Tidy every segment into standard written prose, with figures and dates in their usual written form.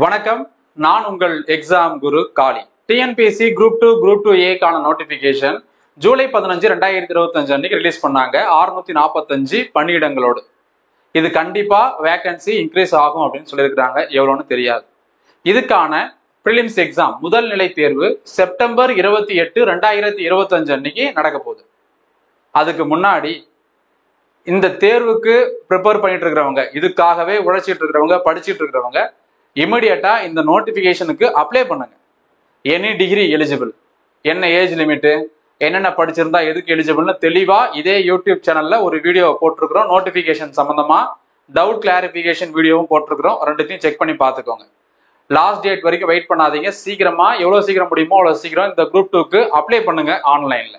வணக்கம். நான் உங்கள் எக்ஸாம் குரு காளி. டிஎன்பிஎஸ்சி குரூப் 2 ஏக்கான நோட்டிபிகேஷன் ஜூலை 15 2025 அன்னைக்கு ரிலீஸ் பண்ணாங்க. 645 பணியிடங்களோடு. இது கண்டிப்பா வேகன்சி இன்க்ரீஸ் ஆகும் அப்படின்னு சொல்லியிருக்கிறாங்க. எவ்வளோன்னு தெரியாது. இதுக்கான பிரிலிம்ஸ் எக்ஸாம் முதல் நிலை தேர்வு செப்டம்பர் 28 2025 அன்னைக்கு நடக்க போகுது. அதுக்கு முன்னாடி இந்த தேர்வுக்கு ப்ரிப்பேர் பண்ணிட்டு இருக்கிறவங்க, இதுக்காகவே உழைச்சிட்டு இருக்கிறவங்க, படிச்சுட்டு இருக்கிறவங்க இமிடியட்டா இந்த நோட்டிபிகேஷனுக்கு அப்ளை பண்ணுங்க. எனி டிகிரி எலிஜிபிள், என்ன ஏஜ் லிமிட்டு, என்னென்ன படிச்சிருந்தா எதுக்கு எலிஜிபிள்னு தெளிவா இதே யூடியூப் சேனல்ல ஒரு வீடியோ போட்டிருக்கிறோம். நோட்டிபிகேஷன் சம்பந்தமா டவுட் கிளாரிபிகேஷன் வீடியோவும் போட்டிருக்கிறோம். ரெண்டுத்தையும் செக் பண்ணி பார்த்துக்கோங்க. லாஸ்ட் டேட் வரைக்கும் வெயிட் பண்ணாதீங்க. சீக்கிரமா எவ்வளவு சீக்கிரம் முடியுமோ அவ்வளவு சீக்கிரம் இந்த குரூப் 2க்கு அப்ளை பண்ணுங்க ஆன்லைன்ல.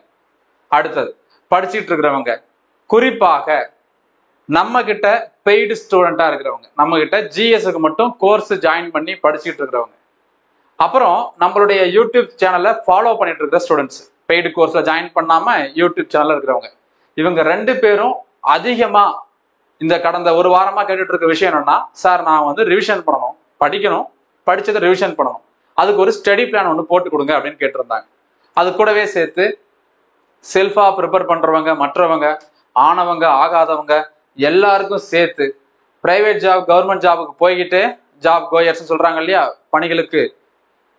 அடுத்தது படிச்சுட்டு இருக்கிறவங்க, குறிப்பாக நம்ம கிட்ட பெய்டு ஸ்டூடெண்டா இருக்கிறவங்க, நம்ம கிட்ட ஜிஎஸ்க்கு மட்டும் கோர்ஸ் ஜாயின் பண்ணி படிச்சுட்டு இருக்கிறவங்க, அப்புறம் நம்மளுடைய யூடியூப் சேனலை ஃபாலோ பண்ணிட்டு இருக்கிற ஸ்டூடெண்ட்ஸ், பெய்டு கோர்ஸ்ல ஜாயின் பண்ணாம யூடியூப் சேனல்ல இருக்கிறவங்க, இவங்க ரெண்டு பேரும் அதிகமா இந்த கடந்த ஒரு வாரமா கேட்டுட்டு இருக்க விஷயம் என்னன்னா, சார் நான் வந்து ரிவிஷன் பண்ணணும், படிக்கணும், படிச்சதை ரிவிஷன் பண்ணணும், அதுக்கு ஒரு ஸ்டடி பிளான் ஒன்று போட்டு கொடுங்க அப்படின்னு கேட்டிருந்தாங்க. அது கூடவே சேர்த்து செல்ஃபா ப்ரிப்பேர் பண்றவங்க, மற்றவங்க, ஆனவங்க ஆகாதவங்க எல்லாருக்கும் சேர்த்து பிரைவேட் ஜாப் கவர்மெண்ட் ஜாபுக்கு போய்கிட்டு ஜாப் கோயர்ஸ் சொல்றாங்க இல்லையா, பணிகளுக்கு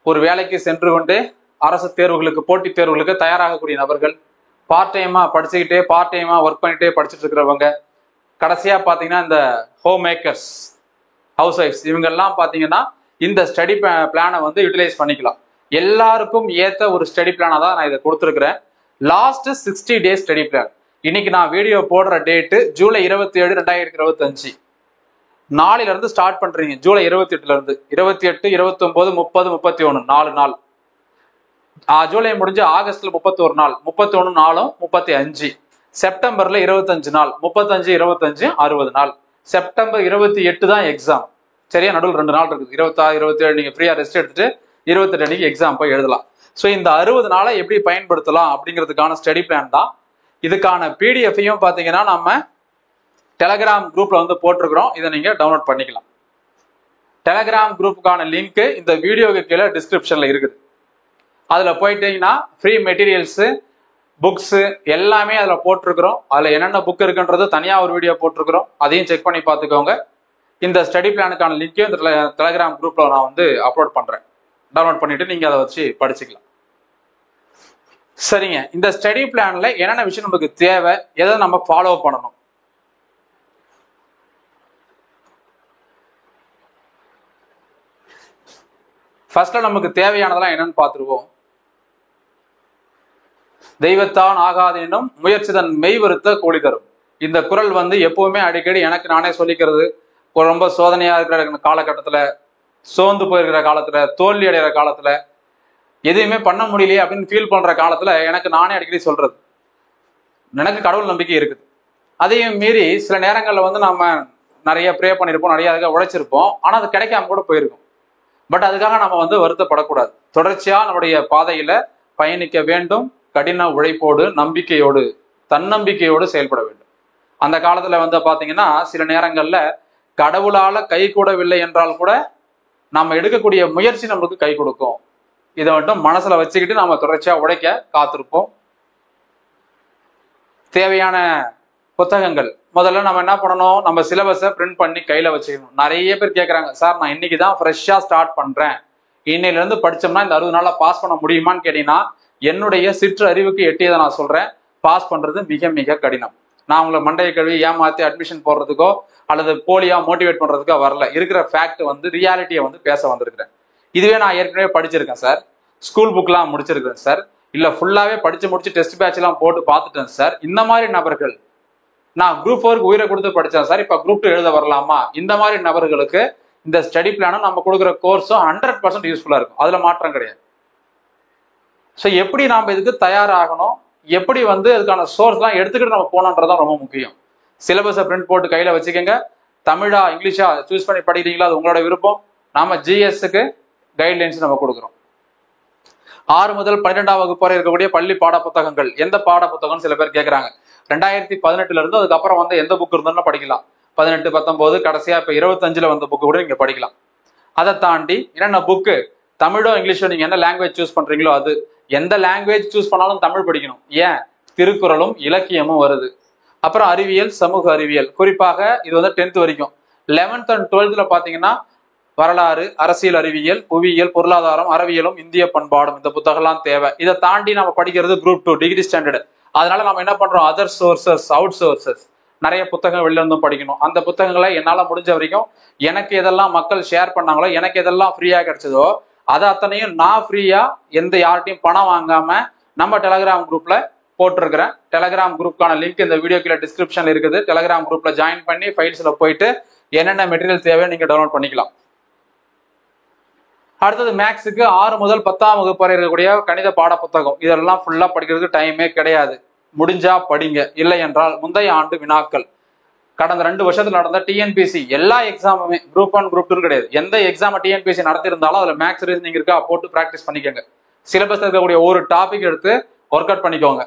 ஒரு வேலைக்கு சென்று கொண்டு அரசு தேர்வுகளுக்கு போட்டித் தேர்வுகளுக்கு தயாராகக்கூடிய நபர்கள், பார்ட் டைமா படிச்சுக்கிட்டே பார்ட் டைமா ஒர்க் பண்ணிட்டே படிச்சுட்டு இருக்கிறவங்க, கடைசியா பாத்தீங்கன்னா இந்த ஹோம் மேக்கர்ஸ், ஹவுஸ் ஒய்ஃப்ஸ், இவங்க எல்லாம் பாத்தீங்கன்னா இந்த ஸ்டடி பிளானை வந்து யூட்டிலைஸ் பண்ணிக்கலாம். எல்லாருக்கும் ஏத்த ஒரு ஸ்டடி பிளானா தான் நான் இதை கொடுத்துருக்கிறேன். Last 60 days study plan. இன்னைக்கு நான் வீடியோ போடுற டேட்டு ஜூலை 27 2025. நாளில இருந்து ஸ்டார்ட் பண்றீங்க. ஜூலை 28ல இருந்து 28, 29, 30, 31 4 நாள். ஜூலை முடிஞ்சு ஆகஸ்ட்ல 31 நாள், 31 நாளும் 35. செப்டம்பர்ல 25 நாள், 35, 25 60 நாள். செப்டம்பர் 28 தான் எக்ஸாம். சரியா, நடுவில் 2 நாள் இருக்குது. 26, 27 நீங்க ஃப்ரீயா ரெஸ்ட் எடுத்துட்டு 28 அன்னைக்கு எக்ஸாம் போய் எழுதலாம். ஸோ இந்த 60 நாளை எப்படி பயன்படுத்தலாம் அப்படிங்கிறதுக்கான ஸ்டடி பிளான் தான். இதுக்கான பிடிஎஃப்ஐயும் பாத்தீங்கன்னா நம்ம டெலகிராம் குரூப்ல வந்து போட்டிருக்கிறோம். இதை நீங்க டவுன்லோட் பண்ணிக்கலாம். டெலகிராம் குரூப்புக்கான லிங்க் இந்த வீடியோக்கு கீழே டிஸ்கிரிப்ஷன்ல இருக்குது. அதுல போயிட்டீங்கன்னா ஃப்ரீ மெட்டீரியல்ஸ், புக்ஸ் எல்லாமே அதுல போட்டிருக்கிறோம். அதுல என்னென்ன புக் இருக்குன்றது தனியா ஒரு வீடியோ போட்டிருக்கிறோம். அதையும் செக் பண்ணி பார்த்துக்கோங்க. இந்த ஸ்டடி பிளானுக்கான லிங்கையும் இந்த டெலகிராம் குரூப்ல நான் வந்து அப்லோட் பண்றேன். டவுன்லோட் பண்ணிட்டு நீங்க அதை வச்சு படிச்சுக்கலாம். சரிங்க, இந்த ஸ்டடி பிளான்ல என்னென்ன விஷயம் நமக்கு தேவை, எதை நம்ம ஃபாலோ பண்ணணும். ஃபர்ஸ்ட்ல நமக்கு தேவையானதெல்லாம் என்னன்னு பார்த்துருவோம். தெய்வத்தான் ஆகாதெனும் முயற்சிதன் மெய் வருத்த கூலி தரும். இந்த குறள் வந்து எப்பவுமே அடிக்கடி எனக்கு நானே சொல்லிக்கிறது. ரொம்ப சோதனையா இருக்கிற காலகட்டத்துல, சோர்ந்து போயிருக்கிற காலத்துல, தோல்வி அடைகிற காலத்துல, எதுவுமே பண்ண முடியலையே அப்படின்னு ஃபீல் பண்ற காலத்துல எனக்கு நானே அடிக்கடி சொல்றது, எனக்கு கடவுள் நம்பிக்கை இருக்குது. அதையும் மீறி சில நேரங்கள்ல வந்து நம்ம நிறைய ப்ரே பண்ணியிருப்போம், நிறைய அதுக்காக உழைச்சிருப்போம், ஆனா அது கிடைக்காம கூட போயிருக்கும். பட் அதுக்காக நம்ம வந்து வருத்தப்படக்கூடாது. தொடர்ச்சியா நம்முடைய பாதையில பயணிக்க வேண்டும். கடின உழைப்போடு, நம்பிக்கையோடு, தன்னம்பிக்கையோடு செயல்பட வேண்டும். அந்த காலத்துல வந்து பாத்தீங்கன்னா சில நேரங்கள்ல கடவுளால கை கூடவில்லை என்றால் கூட நம்ம எடுக்கக்கூடிய முயற்சி நம்மளுக்கு கை கொடுக்கும். இதை மட்டும் மனசுல வச்சுக்கிட்டு நாம தொடர்ச்சியா உழைக்க காத்திருப்போம். தேவையான புத்தகங்கள் முதல்ல நம்ம என்ன பண்ணணும், நம்ம சிலபஸை பிரிண்ட் பண்ணி கையில வச்சுக்கணும். நிறைய பேர் கேட்கறாங்க, சார் நான் இன்னைக்கு தான் ஃப்ரெஷ்ஷா ஸ்டார்ட் பண்றேன், இன்னையில இருந்து படிச்சோம்னா இந்த 60 நாள்ல பாஸ் பண்ண முடியுமான்னு கேட்டீங்கன்னா, என்னுடைய சிற்று அறிவுக்கு எட்டியதை நான் சொல்றேன், பாஸ் பண்றது மிக மிக கடினம். நான் உங்களை மண்டைய கழுவி ஏமாத்தி அட்மிஷன் போடுறதுக்கோ அல்லது போலியா மோட்டிவேட் பண்றதுக்கோ வரல. இருக்கிற ஃபேக்ட் வந்து ரியாலிட்டியை வந்து பேச வந்திருக்கிறேன். இதுவே நான் ஏற்கனவே படிச்சிருக்கேன் சார், ஸ்கூல் புக்லாம் முடிச்சிருக்கேன் சார், இல்ல ஃபுல்லாவே படிச்சு முடிச்சு டெஸ்ட் பேட்ச் எல்லாம் போட்டு பார்த்துட்டேன் சார், இந்த மாதிரி நபர்கள், நான் குரூப் 4க்கு உயிரை கொடுத்து படிச்சேன் சார், இப்ப குரூப் 2 எழுத வரலாமா, இந்த மாதிரி நபர்களுக்கு இந்த ஸ்டடி பிளானும் நம்ம கொடுக்குற கோர்ஸும் 100% யூஸ்ஃபுல்லா இருக்கும். அதுல மாற்றம் கிடையாது. ஸோ எப்படி நாம இதுக்கு தயாராகணும், எப்படி வந்து அதுக்கான சோர்ஸ் எல்லாம் எடுத்துக்கிட்டு நம்ம போனோன்றதான் ரொம்ப முக்கியம். சிலபஸை பிரிண்ட் போட்டு கையில வச்சுக்கோங்க. தமிழா இங்கிலீஷா சூஸ் பண்ணி படிக்கிறீங்களா, அது உங்களோட விருப்பம். நாம ஜிஎஸ்க்கு கைட்லைன்ஸ் நம்ம கொடுக்குறோம். 6 முதல் 12ஆம் வகுப்பு வரை இருக்கக்கூடிய பள்ளி பாட புத்தகங்கள், எந்த பாட புத்தகம் சில பேர் கேட்கறாங்க. 2018ல இருந்து அதுக்கப்புறம் வந்து எந்த புக் இருந்தாலும் படிக்கலாம். 18, 19, கடைசியா இப்ப 25ல வந்த புக்கு கூட நீங்க படிக்கலாம். அதை தாண்டி என்னென்ன புக்கு, தமிழோ இங்கிலீஷோ நீங்க என்ன லாங்குவேஜ் சூஸ் பண்றீங்களோ அது, எந்த லாங்குவேஜ் சூஸ் பண்ணாலும் தமிழ் படிக்கணும். ஏன்? திருக்குறளும் இலக்கியமும் வருது. அப்புறம் அறிவியல், சமூக அறிவியல், குறிப்பாக இது வந்து 10th வரைக்கும். 11th and 12th பாத்தீங்கன்னா வரலாறு, அரசியல் அறிவியல், புவியியல், பொருளாதாரம், அறிவியலும், இந்திய பண்பாடும், இந்த புத்தகம்லாம் தேவை. இதை தாண்டி நம்ம படிக்கிறது குரூப் 2 டிகிரி ஸ்டாண்டர்ட். அதனால நம்ம என்ன பண்றோம், அதர் சோர்சஸ், அவுட் சோர்சஸ், நிறைய புத்தகம் வெளில இருந்தும் படிக்கணும். அந்த புத்தகங்களை என்னால முடிஞ்ச வரைக்கும் எனக்கு எதெல்லாம் மக்கள் ஷேர் பண்ணாங்களோ, எனக்கு எதெல்லாம் ஃப்ரீயா கிடைச்சதோ அதை அத்தனையும் நான் ஃப்ரீயா எந்த யார்ட்டையும் பணம் வாங்காம நம்ம டெலகிராம் குரூப்ல போட்டிருக்கிறேன். டெலகிராம் குரூப்கான லிங்க் இந்த வீடியோ கீழே டிஸ்கிரிப்ஷன்ல இருக்குது. டெலகிராம் குரூப்ல ஜாயின் பண்ணி ஃபைல்ஸ்ல போயிட்டு என்னென்ன மெட்டீரியல் தேவையோ நீங்க டவுன்லோட் பண்ணிக்கலாம். அடுத்தது மேக்ஸுக்கு 6 முதல் 10ஆம் வகுப்பு வரை இருக்கக்கூடிய கணித பாட புத்தகம். இதெல்லாம் ஃபுல்லா படிக்கிறதுக்கு டைமே கிடையாது. முடிஞ்சா படிங்க, இல்லை என்றால் முந்தைய ஆண்டு வினாக்கள், கடந்த 2 வருஷத்துல நடந்த டிஎன்பிசி எல்லா எக்ஸாமுமே, குரூப் 1 குரூப் 2 கிடையாது, எந்த எக்ஸாம் டிஎன்பிசி நடத்திருந்தாலும் அதுல மேக்ஸ் ரீசனிங் இருக்கா போட்டு பிராக்டிஸ் பண்ணிக்கோங்க. சிலபஸ் இருக்கக்கூடிய ஒரு டாபிக் எடுத்து ஒர்க் அவுட் பண்ணிக்கோங்க.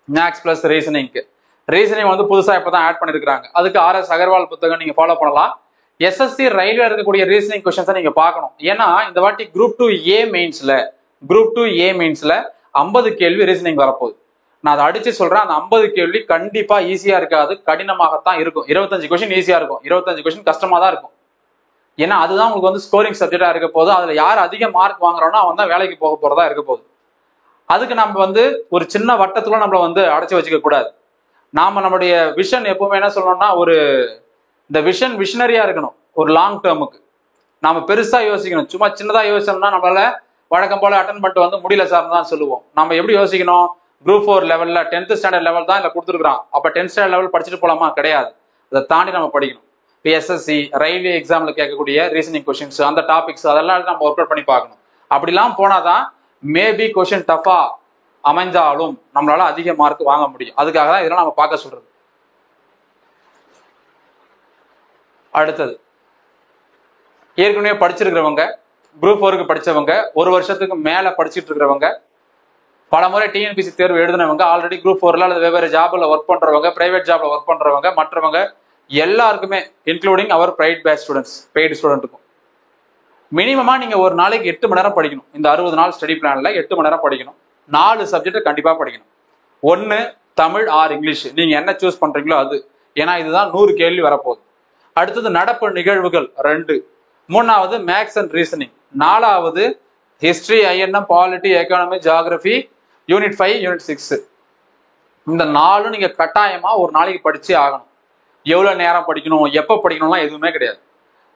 மேக்ஸ் பிளஸ் ரீசனிங்க்கு, ரீசனிங் வந்து புதுசா இப்பதான் ஆட் பண்ணிருக்காங்க. அதுக்கு RS அகர்வால் புத்தகம் நீங்க ஃபாலோ பண்ணலாம். எஸ்எஸ்சி ரயில்வே இருக்கக்கூடிய ரீசனிங் கொஸ்டின்ஸை நீங்க பார்க்கணும். ஏன்னா இந்த வாட்டி குரூப் 2A மெயின்ஸ்ல 50 கேள்வி ரீசனிங் வரப்போகுது. நான் அதை அடிச்சு சொல்றேன், அந்த 50 கேள்வி கண்டிப்பா ஈஸியா இருக்காது, கடினமாகத்தான் இருக்கும். 25 கொஸ்டின் ஈஸியா இருக்கும், 25 கொஸ்டின் கஷ்டமா தான் இருக்கும். ஏன்னா அதுதான் உங்களுக்கு வந்து ஸ்கோரிங் சப்ஜெக்டா இருக்க போது. அதுல யார் அதிக மார்க் வாங்குறானோ அவன் தான் வேலைக்கு போக போறதா இருக்க போகுது. அதுக்கு நம்ம வந்து ஒரு சின்ன வட்டத்துல நம்மள வந்து அடைச்சு வச்சுக்க கூடாது. நாம நம்மளுடைய விஷன் எப்பவுமே என்ன சொல்லணும்னா, இந்த விஷனரியா இருக்கணும். ஒரு லாங் டேர்முக்கு நாம பெருசா யோசிக்கணும். சும்மா சின்னதா யோசிச்சோம்னா நம்மளால வழக்கம் போல அட்டன் பண்ணிட்டு வந்து முடியல சார் தான் சொல்லுவோம். நம்ம எப்படி யோசிக்கணும், குரூப் 4 லெவல்ல 10th ஸ்டாண்டர்ட் லெவல் தான் இல்ல கொடுத்துருக்கான், அப்ப 10th ஸ்டாண்டர்ட் லெவல் படிச்சுட்டு போலாமா? கிடையாது. அதை தாண்டி நம்ம படிக்கணும். இப்போ எஸ்எஸ்சி ரயில்வே எக்ஸாம்ல கேட்கக்கூடிய ரீசனிங் கொஸ்டின்ஸ், அந்த டாபிக்ஸ் அதெல்லாம் நம்ம ஒர்க் அவுட் பண்ணி பார்க்கணும். அப்படிலாம் போனாதான் மேபி கொஸ்டின் டஃபா அமைஞ்சாலும் நம்மளால அதிக மார்க் வாங்க முடியும். அதுக்காக தான் இதெல்லாம் நம்ம பார்க்க சொல்றது. அடுத்தது, ஏற்கனவே படிச்சிருக்கிறவங்க, குரூப் 4க்கு படிச்சவங்க, 1 வருஷத்துக்கு மேல படிச்சுட்டு இருக்கிறவங்க, பல முறை டிஎன்பிசி தேர்வு எழுதினவங்க, ஆல்ரெடி குரூப் 4ல அல்லது வெவ்வேறு ஜாப்ல ஒர்க் பண்றவங்க, பிரைவேட் ஜாப்ல ஒர்க் பண்றவங்க, மற்றவங்க எல்லாருக்குமே, இன்க்ளூடிங் அவர் பிரைவேட் பேட்ச் ஸ்டூடெண்ட்ஸ், பெய்டு ஸ்டூடெண்ட்டுக்கும் மினிமமா நீங்க ஒரு நாளைக்கு 8 மணி நேரம் படிக்கணும். இந்த 60 நாள் ஸ்டடி பிளான்ல 8 மணி நேரம் படிக்கணும். 4 சப்ஜெக்ட் கண்டிப்பா படிக்கணும். 1 தமிழ் ஆர் இங்கிலீஷ், நீங்க என்ன சூஸ் பண்றீங்களோ அது. ஏன்னா இதுதான் 100 கேள்வி வரப்போகுது. அடுத்தது நடப்பு நிகழ்வுகள் 2, 3வது மேக்ஸ் அண்ட் ரீசனிங், 4வது history, INM, polity, economy, geography, unit 5, unit 6. இந்த 4 நீங்க கட்டாயமா ஒரு நாளைக்கு படிச்சே ஆகணும். எவ்வளவு நேரம் படிக்கணும், எப்ப படிக்கணும்லாம் எதுவுமே கிடையாது.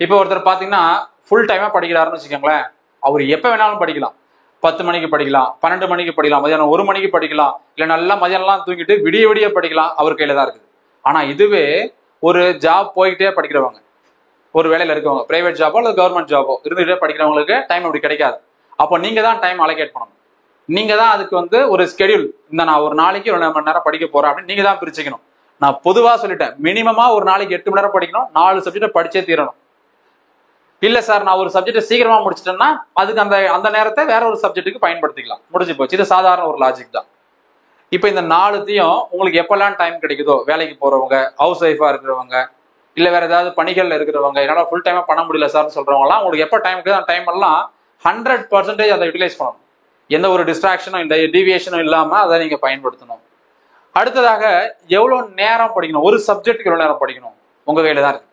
இப்போ ஒருத்தர் பாத்தீங்கன்னா ஃபுல் டைமா படிக்கிறாருன்னு வச்சுக்கோங்களேன், அவர் எப்ப வேணாலும் படிக்கலாம். 10 மணிக்கு படிக்கலாம், 12 மணிக்கு படிக்கலாம், மதியானம் 1 மணிக்கு படிக்கலாம், இல்ல நல்லா மதியானம்லாம் தூங்கிட்டு விடிய விடிய படிக்கலாம். அவர் கையில தான் இருக்குது. ஆனா இதுவே ஒரு ஜாப் போயிட்டே படிக்கிறவங்க, ஒரு வேலையில இருக்கவங்க, பிரைவேட் ஜாபோ அல்லது கவர்மெண்ட் ஜாபோ இருந்துகிட்டே படிக்கிறவங்களுக்கு டைம் அப்படி கிடைக்காது. அப்போ நீங்க தான் டைம் அலோகேட் பண்ணணும். நீங்க தான் அதுக்கு வந்து ஒரு ஸ்கெடியூல், இந்த நான் ஒரு நாளைக்கு 1 மணி நேரம் படிக்க போறேன் அப்படின்னு நீங்க தான் பிரிச்சுக்கணும். நான் பொதுவா சொல்லிட்டேன், மினிமமா ஒரு நாளைக்கு 8 மணி நேரம் படிக்கணும், 4 சப்ஜெக்ட் படிச்சே தீரணும். இல்ல சார் நான் ஒரு சப்ஜெக்ட் சீக்கிரமா முடிச்சிட்டேன்னா அதுக்கு அந்த நேரத்தை வேற ஒரு சப்ஜெக்ட்டுக்கு பயன்படுத்திக்கலாம், முடிஞ்சு போச்சு. இது சாதாரண ஒரு லாஜிக் தான். இப்போ இந்த 4த்தையும் உங்களுக்கு எப்பெல்லாம் டைம் கிடைக்குதோ, வேலைக்கு போறவங்க, ஹவுஸ் ஒய்ஃபா இருக்கிறவங்க, இல்ல வேற ஏதாவது பணிகள்ல இருக்கிறவங்க, என்னால ஃபுல் டைமா பண்ண முடியல சார்னு சொல்றவங்கலாம், உங்களுக்கு எப்ப டைம் கிடைக்குதோ அந்த டைம் எல்லாம் 100% அதை யூட்டிலைஸ் பண்ணணும். எந்த ஒரு டிஸ்ட்ராக்ஷனும் இந்த டீவியேஷனும் இல்லாம அதை நீங்க பயன்படுத்தணும். அடுத்ததாக எவ்வளவு நேரம் படிக்கணும், ஒரு சப்ஜெக்ட்டுக்கு எவ்வளவு நேரம் படிக்கணும் உங்க கையில தான் இருக்கு.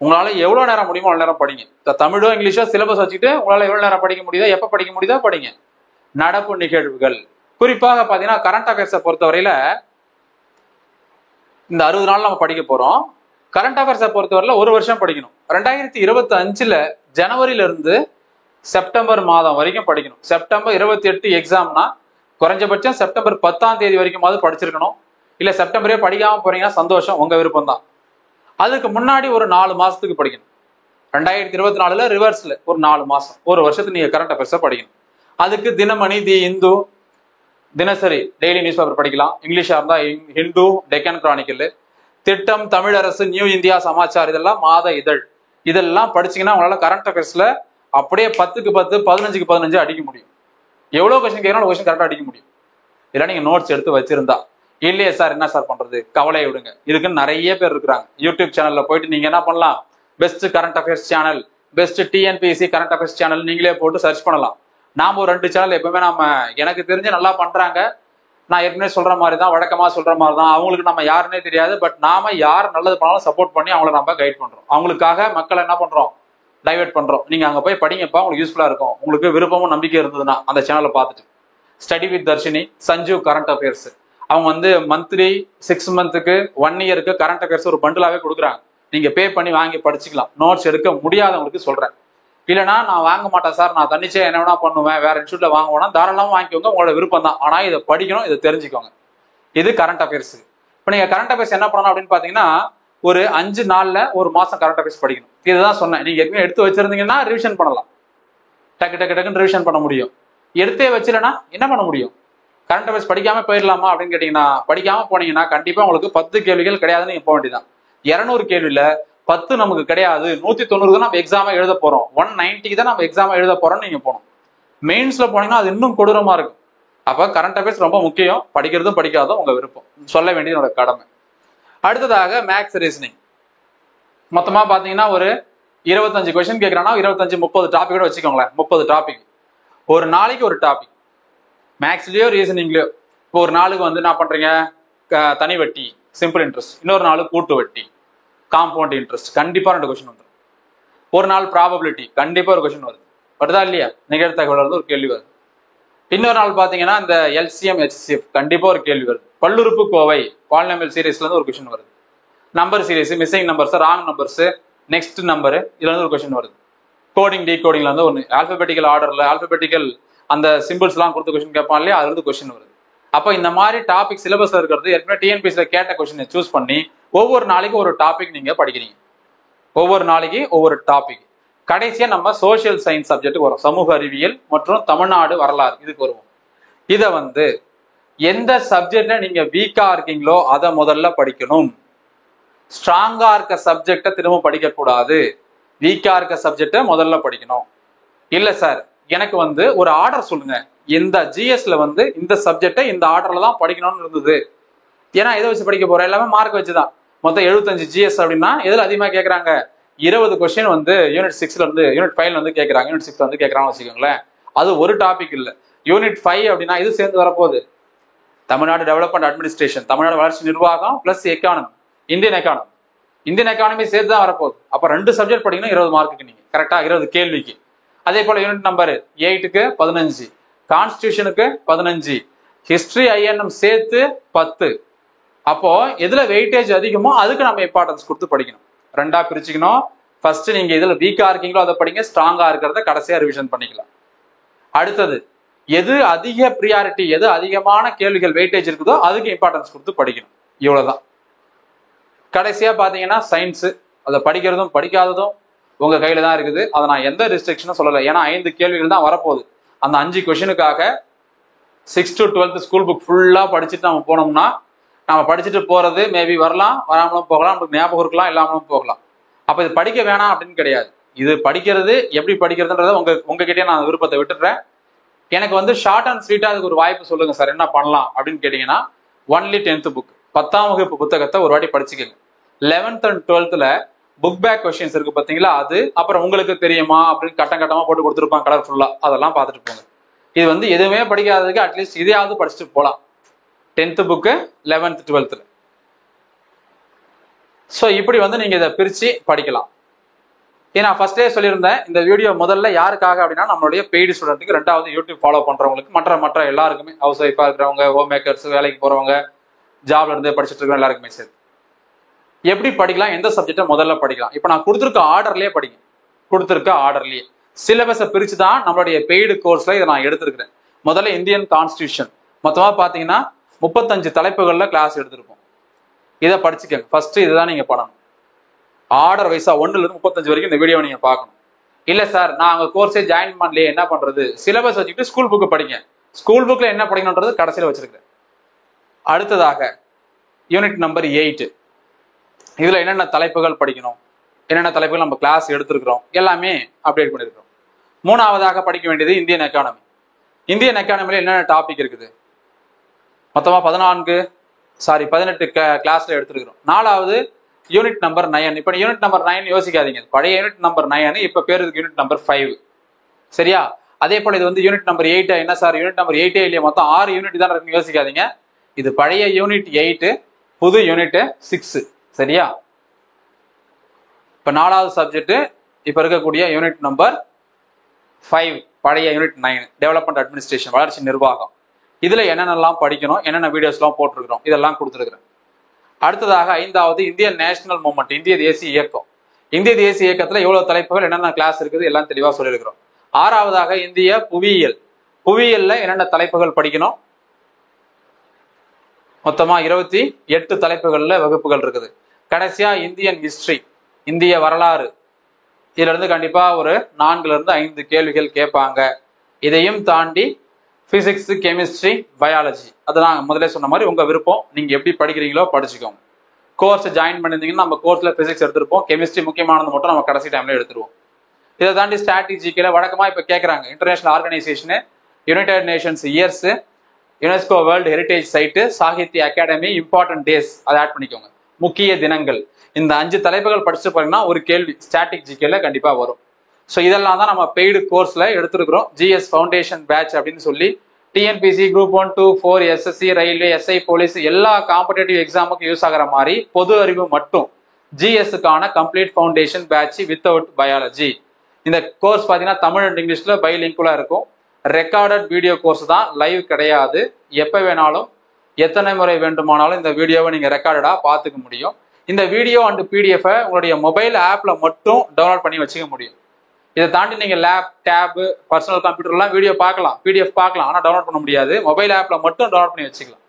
உங்களால எவ்வளவு நேரம் முடியுமோ அவ்வளவு நேரம் படிங்க. தமிழோ இங்கிலீஷோ சிலபஸ் வச்சுட்டு உங்களால எவ்வளவு நேரம் படிக்க முடியுதோ, எப்ப படிக்க முடியுதோ படிங்க. நடப்பு நிகழ்வுகள், குறிப்பாக பாத்தீங்கன்னா கரண்ட் அஃபேர்ஸை பொறுத்தவரையில இந்த 60 நாள் நம்ம படிக்க போறோம். கரண்ட் அஃபேர்ஸை பொறுத்தவரையில 1 வருஷம் படிக்கணும். 2025 ஜனவரியில இருந்து செப்டம்பர் மாதம் வரைக்கும் படிக்கணும். செப்டம்பர் 28 எக்ஸாம்னா குறைஞ்சபட்சம் செப்டம்பர் 10ஆம் தேதி வரைக்குமாவது படிச்சிருக்கணும். இல்ல செப்டம்பரே படிக்காம போறீங்கன்னா சந்தோஷம், உங்க விருப்பம் தான். அதுக்கு முன்னாடி ஒரு 4 மாசத்துக்கு படிக்கணும். 2024 ரிவர்ஸ்ல ஒரு 4 மாசம், 1 வருஷத்துக்கு நீங்க கரண்ட் அஃபேர்ஸை படிக்கணும். அதுக்கு தினமணி, தி இந்து, தினசரி டெய்லி நியூஸ் பேப்பர் படிக்கலாம். இங்கிலீஷா இருந்தா ஹிந்து, டெக்கன் கிரானிக்கல், திட்டம், தமிழரசு, நியூ இந்தியா சமாச்சார், இதெல்லாம் மாத இதழ். இதெல்லாம் படிச்சீங்கன்னா உங்களால கரண்ட் அஃபேர்ஸ்ல அப்படியே 10க்கு 10, 15க்கு 15 அடிக்க முடியும். எவ்வளவு கொஸ்டின் கேட்கணும் கொஸ்டின் கரெக்டா அடிக்க முடியும். இதெல்லாம் நீங்க நோட்ஸ் எடுத்து வச்சிருந்தா. இல்லையே சார் என்ன சார் பண்றது, கவலையை விடுங்க. இதுக்குன்னு நிறைய பேர் இருக்கிறாங்க. யூடியூப் சேனல்ல போயிட்டு நீங்க என்ன பண்ணலாம், best current affairs channel, best TNPSC current affairs channel நீங்களே போட்டு சர்ச் பண்ணலாம். நாம ஒரு 2 சேனல் எப்பவுமே எனக்கு தெரிஞ்சு நல்லா பண்றாங்க. நான் ஏற்கனவே சொல்ற மாதிரி தான், வழக்கமா சொல்ற மாதிரி தான். அவங்களுக்கு நம்ம யாருன்னே தெரியாது. பட் நாம யார் நல்லது பண்ணாலும் சப்போர்ட் பண்ணி அவங்கள நம்ம கைட் பண்றோம். அவங்களுக்காக மக்களை என்ன பண்றோம், டைவெர்ட் பண்றோம். நீங்க அங்க போய் படிங்கப்பா, உங்களுக்கு யூஸ்ஃபுல்லா இருக்கும். உங்களுக்கு விருப்பமும் நம்பிக்கை இருந்ததுன்னா அந்த சேனலை பார்த்துட்டு. Study with Darshini, Sanjeev current affairs. அவங்க மந்த்லி 6 மந்த்துக்கு 1 இயருக்கு கரண்ட் அஃபேர்ஸ் ஒரு பண்டிலாவே கொடுக்குறாங்க. நீங்க பே பண்ணி வாங்கி படிச்சுக்கலாம். நோட்ஸ் எடுக்க முடியாதவங்களுக்கு சொல்றேன். இல்லைனா நான் வாங்க மாட்டேன் சார், நான் தன்னிச்சே என்ன வேணா பண்ணுவேன், வேற இன்ஸ்டியூட்ல வாங்குவேன்னா தாராளமாக வாங்கிக்கோங்க, உங்களோட விருப்பம் தான். ஆனா இதை படிக்கணும், இதை தெரிஞ்சுக்கோங்க. இது கரண்ட் அஃபேர்ஸ். இப்போ நீங்க கரண்ட் அஃபேர்ஸ் என்ன பண்ணணும் அப்படின்னு பாத்தீங்கன்னா, ஒரு 5 நாள்ல ஒரு மாசம் கரண்ட் அஃபேர்ஸ் படிக்கணும். இதுதான் சொன்னேன். நீங்க ஏற்கனவே எடுத்து வச்சிருந்தீங்கன்னா ரிவிஷன் பண்ணலாம், டக்கு டக்கு டக்குன்னு ரிவிஷன் பண்ண முடியும். எடுத்தே வச்சிலன்னா என்ன பண்ண முடியும்? கரண்ட் அஃபேர்ஸ் படிக்காம போயிடலாமா அப்படின்னு கேட்டீங்கன்னா, படிக்காம போனீங்கன்னா கண்டிப்பா உங்களுக்கு 10 கேள்விகள் கிடையாதுன்னு நீங்க போக வேண்டியதான். 200 கேள்வியில 10 நமக்கு கிடையாது, 190 தான் நம்ம எக்ஸாமா எழுத போறோம், 190 தான் நம்ம எக்ஸாமா எழுத போறோம்னு நீங்க போகணும். மெயின்ஸ்ல போனீங்கன்னா அது இன்னும் கொடூரமா இருக்கும். அப்ப கரண்ட் அஃபேர்ஸ் ரொம்ப முக்கியம். படிக்கிறதும் படிக்காததும் உங்க விருப்பம், சொல்ல வேண்டியது என்னோட கடமை. அடுத்ததாக மேக்ஸ் ரீசனிங். மொத்தமா பாத்தீங்கன்னா ஒரு 25 கொஸ்டின் கேட்கறானா 25-30 டாபிக் கூட வச்சுக்கோங்களேன். 30 டாபிக், ஒரு நாளைக்கு ஒரு டாபிக். மேக்ஸ்லயோ ரீசனிங்லயோ. இப்போ ஒரு நாளுக்கு என்ன பண்றீங்க, தனி வட்டி சிம்பிள் இன்ட்ரெஸ்ட், இன்னொரு நாள் கூட்டு வட்டி காம்பவுண்ட் இன்ட்ரெஸ்ட், கண்டிப்பா 2 கொஸ்டின் வந்துடும். ஒரு நாள் ப்ராபபிலிட்டி, கண்டிப்பா ஒரு கொஸ்டின் வருது, வருதா இல்லையா? நிகழ்த்தகவல் ஒரு கேள்வி வருது. இன்னொரு நாள் பாத்தீங்கன்னா இந்த எல்சிஎம் HCF, கண்டிப்பா ஒரு கேள்வி வருது. பல்லுறுப்பு கோவை பாலினாமியல் சீரீஸ்ல இருந்து ஒரு கொஸ்டின் வருது. Number series, missing numbers, wrong numbers, next number, இதுல இருந்து ஒரு கொஸ்டின் வருது. கோடிங் டீகோடிங்ல இருந்து ஒன்று, ஆல்பபெட்டிக்கல் ஆர்டர்ல ஆல்பபெட்டிக்கல் அந்த சிம்பிள்ஸ் எல்லாம் கொடுத்து கொஸ்டின் கேட்பான் இல்லையா, அதுல இருந்து கொஸ்டின் வருது. அப்ப இந்த மாதிரி டாபிக் சிலபஸ்ல இருக்கிறது ஏற்கனவே டிஎன்பிஎஸ்சில கேட்ட கொஸ்டினை சூஸ் பண்ணி ஒவ்வொரு நாளைக்கு ஒரு டாபிக் நீங்க படிக்கிறீங்க. ஒவ்வொரு நாளைக்கு ஒவ்வொரு டாபிக். கடைசியா நம்ம சோசியல் சயின்ஸ் சப்ஜெக்ட் வரும், சமூக அறிவியல் மற்றும் தமிழ்நாடு வரலாறு, இதுக்கு வருவோம். இதை எந்த சப்ஜெக்ட்ல நீங்க வீக்கா இருக்கீங்களோ அதை முதல்ல படிக்கணும். ஸ்ட்ராங்கா இருக்க சப்ஜெக்டை திரும்ப படிக்க கூடாது. வீக்கா இருக்க சப்ஜெக்டை முதல்ல படிக்கணும். இல்ல சார், எனக்கு ஒரு ஆர்டர் சொல்லுங்க, இந்த ஜிஎஸ்ல இந்த சப்ஜெக்டை இந்த ஆர்டர்ல தான் படிக்கணும்னு இருந்தது. ஏன்னா எதை வச்சு படிக்க போறோம், எல்லாமே மார்க் வச்சுதான். மொத்தம் 75 ஜிஎஸ் அப்படின்னா எதுல அதிகமா கேட்கறாங்க, 20 கொஸ்டின் யூனிட் 6ல இருந்து யூனிட் 5ல கேட்கறாங்க, யூனிட் 6ல கேட்கறாங்கன்னு வச்சுக்கோங்களேன். அது ஒரு டாபிக் இல்ல. யூனிட் 5 அப்படின்னா இது சேர்ந்து வரப்போகுது. தமிழ்நாடு டெவலப்மெண்ட் அட்மினிஸ்ட்ரேஷன், தமிழ்நாடு வளர்ச்சி நிர்வாகம் plus economy, Indian economy, Indian economy சேர்த்து தான் வரப்போகுது. அப்ப 2 சப்ஜெக்ட் படிக்கணும் 20 மார்க்குக்கு, நீங்க கரெக்டா 20 கேள்விக்கு. அதே போல யூனிட் நம்பர் 8க்கு 15, கான்ஸ்டிடியூஷனுக்கு 15, ஹிஸ்டரி INM சேர்த்து 10. அப்போ எதுல வெயிட்டேஜ் அதிகமோ அதுக்கு நம்ம இம்பார்ட்டன்ஸ் கொடுத்து படிக்கணும். 2ஆ பிரிச்சுக்கணும். ஃபர்ஸ்ட் நீங்க இதுல வீக்கா இருக்கீங்களோ அதை படிங்க, ஸ்ட்ராங்கா இருக்கிறத கடைசியா ரிவிஷன் பண்ணிக்கலாம். அடுத்தது எது அதிக ப்ரியாரிட்டி, எது அதிகமான கேள்விகள் வெயிட்டேஜ் இருக்குதோ அதுக்கு இம்பார்ட்டன்ஸ் கொடுத்து படிக்கணும். இவ்வளவுதான். கடைசியா பாத்தீங்கன்னா சயின்ஸ், அதை படிக்கிறதும் படிக்காததும் உங்க கையில தான் இருக்குது. அதை நான் எந்த ரெஸ்ட்ரிக்ஷனும் சொல்லலை. ஏன்னா 5 கேள்விகள் தான் வரப்போகுது. அந்த 5 கொஸ்டினுக்காக 6 to 12 ஸ்கூல் புக் ஃபுல்லா படிச்சுட்டு நம்ம போனோம்னா, நம்ம படிச்சுட்டு போறது மேபி வரலாம், வராமலும் போகலாம், நமக்கு ஞாபகம் இருக்கலாம், இல்லாமலும் போகலாம். அப்ப இது படிக்க வேணாம் அப்படின்னு கிடையாது. இது படிக்கிறது எப்படி படிக்கிறதுன்றத உங்ககிட்டயே நான் விருப்பத்தை விட்டுடுறேன். எனக்கு ஷார்ட் அண்ட் ஸ்வீட்டா அதுக்கு ஒரு வாய்ப்பு சொல்லுங்க சார், என்ன பண்ணலாம் அப்படின்னு கேட்டீங்கன்னா, ஒன்லி 10th புக் 10ஆம் வகுப்பு புத்தகத்தை ஒரு வாட்டி படிச்சுக்கங்க. 11th and 12th book back questions இருக்கு பாத்தீங்களா, அது அப்புறம் உங்களுக்கு தெரியுமா அப்படின்னு கட்டம் கட்டமா போட்டு கொடுத்துருப்பான் கலர்ஃபுல்லா, அதெல்லாம் பார்த்துட்டு போங்க. இது எதுவுமே படிக்காததுக்கு அட்லீஸ்ட் இதையாவது படிச்சுட்டு போகலாம். 10th book 11th 12th. So இப்படி நீங்க இதை பிரிச்சு படிக்கலாம். ஏன்னா ஃபர்ஸ்டே சொல்லியிருந்தேன், இந்த வீடியோ முதல்ல யாருக்காக அப்படின்னா நம்மளுடைய பெய்டு ஸ்டூடெண்ட்டுக்கு, 2வது யூடியூப் ஃபாலோ பண்றவங்களுக்கு, மற்ற எல்லாருக்குமே, ஹவுஸ் ஒய்ஃபா இருக்கிறவங்க, ஹோம் மேக்கர்ஸ், வேலைக்கு போறவங்க, ஜாப்ல இருந்தே படிச்சுட்டு இருக்கிற எல்லாருக்குமே சரி. எப்படி படிக்கலாம், எந்த சப்ஜெக்டை முதல்ல படிக்கலாம். இப்போ நான் கொடுத்துருக்க ஆர்டர்லயே படிங்க. கொடுத்துருக்க ஆர்டர்லயே சிலபஸை பிரிச்சு தான் நம்மளுடைய பெய்டு கோர்ஸ்ல இதை நான் எடுத்திருக்கிறேன். முதல்ல இந்தியன் கான்ஸ்டிடியூஷன் மொத்தமா பாத்தீங்கன்னா 35 தலைப்புகள்ல கிளாஸ் எடுத்திருப்போம். இதை படிச்சுக்கங்க. ஃபர்ஸ்ட் இதுதான் நீங்க பண்ணணும். ஆர்டர் வைஸா 1ல இருந்து 35 வரைக்கும் இந்த வீடியோ நீங்க பார்க்கணும். இல்ல சார், நான் அங்க கோர்ஸே ஜாயின் பண்ணலையே, என்ன பண்றது? சிலபஸ் வச்சுக்கிட்டு ஸ்கூல் புக்கு படிங்க. ஸ்கூல் புக்ல என்ன படிக்கணும்ன்றது கடைசியில் வச்சிருக்கேன். அடுத்ததாக யூனிட் நம்பர் 8, இதுல என்னென்ன தலைப்புகள் படிக்கணும், என்னென்ன தலைப்புகள் நம்ம கிளாஸ் எடுத்திருக்கிறோம், எல்லாமே அப்டேட் பண்ணிருக்கிறோம். 3ஆவதாக படிக்க வேண்டியது இந்தியன் எக்கானமி. இந்தியன் எக்கானமில என்னென்ன டாபிக் இருக்குது, மொத்தமா 18 கிளாஸ்ல எடுத்திருக்கிறோம். 4வது யூனிட் நம்பர் 9. இப்ப யூனிட் நம்பர் 9 யோசிக்காதீங்க, பழைய யூனிட் நம்பர் 9, இப்ப பேர் இருக்கு யூனிட் நம்பர் 5. சரியா? அதே போல இது வந்து யூனிட் நம்பர் 8. என்ன சார் யூனிட் நம்பர் 8 இல்லையா, மொத்தம் 6 யூனிட் தான் இருக்குன்னு யோசிக்காதீங்க. இது பழைய யூனிட் 8, புது யூனிட் 6. சரியா? இப்ப 4வது சப்ஜெக்ட் இப்ப இருக்கக்கூடிய யூனிட் நம்பர் 5, பழைய யூனிட் 9 டெவலப்மெண்ட் அட்மினிஸ்ட்ரேஷன், வளர்ச்சி நிர்வாகம். இதுல என்னென்னலாம் படிக்கணும், என்னென்ன வீடியோஸ் எல்லாம் போட்டிருக்கிறோம், இதெல்லாம் கொடுத்துருக்கிறேன். அடுத்ததாக 5வது இந்தியன் நேஷனல் மூவ்மெண்ட், இந்திய தேசிய இயக்கம். இந்திய தேசிய இயக்கத்துல எவ்வளவு தலைப்புகள், என்னென்ன கிளாஸ் இருக்குது எல்லாம் தெளிவா சொல்லியிருக்கிறோம். 6வதாக இந்திய புவியியல், புவியியல்ல என்னென்ன தலைப்புகள் படிக்கணும், மொத்தமா 28 தலைப்புகள்ல வகுப்புகள் இருக்குது. கடைசியா இந்தியன் ஹிஸ்டரி, இந்திய வரலாறு. இதுல இருந்து கண்டிப்பா ஒரு 4ல இருந்து 5 கேள்விகள் கேட்பாங்க. இதையும் தாண்டி பிசிக்ஸ், கெமிஸ்ட்ரி, பயாலஜி. அது நான் முதல்ல சொன்ன மாதிரி உங்க விருப்பம், நீங்க எப்படி படிக்கிறீங்களோ படிச்சுக்கோங்க. கோர்ஸ் ஜாயின் பண்ணிருந்தீங்கன்னா நம்ம கோர்ஸ்ல பிசிக்ஸ் எடுத்திருப்போம், கெமிஸ்ட்ரி முக்கியமானது மட்டும் நம்ம கடைசி டைம்ல எடுத்துருவோம். இதை தாண்டி ஸ்ட்ராட்டஜிக்கல வழக்கமா இப்ப கேட்கறாங்க, international organisation, united nations years, UNESCO world heritage site, Sahitya Akademi, important days, அதை ஆட் பண்ணிக்கோங்க. முக்கிய தினங்கள். இந்த 5 தலைப்புகள் படிச்சு போறீங்கன்னா ஒரு கேள்வி ஸ்டாட்டிக் ஜிகேல கண்டிப்பா வரும். ஸோ இதெல்லாம் தான் நம்ம பெய்டு கோர்ஸ்ல எடுத்துருக்கிறோம். ஜிஎஸ் ஃபவுண்டேஷன் பேட்ச் அப்படின்னு சொல்லி TNPSC group 1, 2, 4, SSC, railway, SI, police எல்லா காம்படேட்டிவ் எக்ஸாமுக்கு யூஸ் ஆகிற மாதிரி பொது அறிவு மட்டும் ஜிஎஸ்க்கான complete foundation batch without biology. இந்த கோர்ஸ் பார்த்தீங்கன்னா தமிழ் அண்ட் இங்கிலீஷ்ல பைலிங்குலா இருக்கும். ரெக்கார்டட் வீடியோ கோர்ஸ் தான், லைவ் கிடையாது. எப்போ வேணாலும் எத்தனை முறை வேண்டுமானாலும் இந்த வீடியோவை நீங்க ரெக்கார்டடா பார்த்துக்க முடியும். இந்த வீடியோ அண்ட் பிடிஎஃப் உங்களுடைய மொபைல் ஆப்ல மட்டும் டவுன்லோட் பண்ணி வச்சுக்க முடியும். இதை தாண்டி நீங்க லேப், டேப், பர்சனல் கம்ப்யூட்டர்லாம் வீடியோ பார்க்கலாம், பிடிஎஃப் பார்க்கலாம், ஆனால் டவுன்லோட் பண்ண முடியாது. மொபைல் ஆப்ல மட்டும் டவுன்லோட் பண்ணி வச்சுக்கலாம்.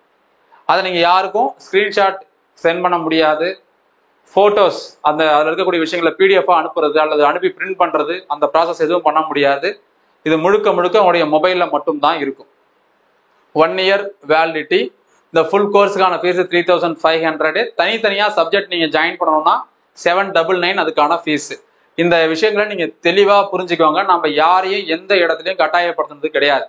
அதை நீங்க யாருக்கும் ஸ்கிரீன்ஷாட் சென்ட் பண்ண முடியாது. போட்டோஸ் அந்த அதில் இருக்கக்கூடிய விஷயங்களை பிடிஎஃப் அனுப்புறது அல்லது அனுப்பி பிரிண்ட் பண்றது, அந்த ப்ராசஸ் எதுவும் பண்ண முடியாது. இது முழுக்க முழுக்க உங்களுடைய மொபைல்ல மட்டும் தான் இருக்கும். 1 இயர் வேலிடிட்டி. இந்த ஃபுல் கோர்ஸுக்கான ஃபீஸ் 3500. தனித்தனியா சப்ஜெக்ட் நீங்க ஜாயின் பண்ணணும்னா 799 அதுக்கான ஃபீஸ். இந்த விஷயங்களை நீங்க தெளிவா புரிஞ்சுக்கோங்க. நம்ம யாரையும் எந்த இடத்துலையும் கட்டாயப்படுத்துறது கிடையாது.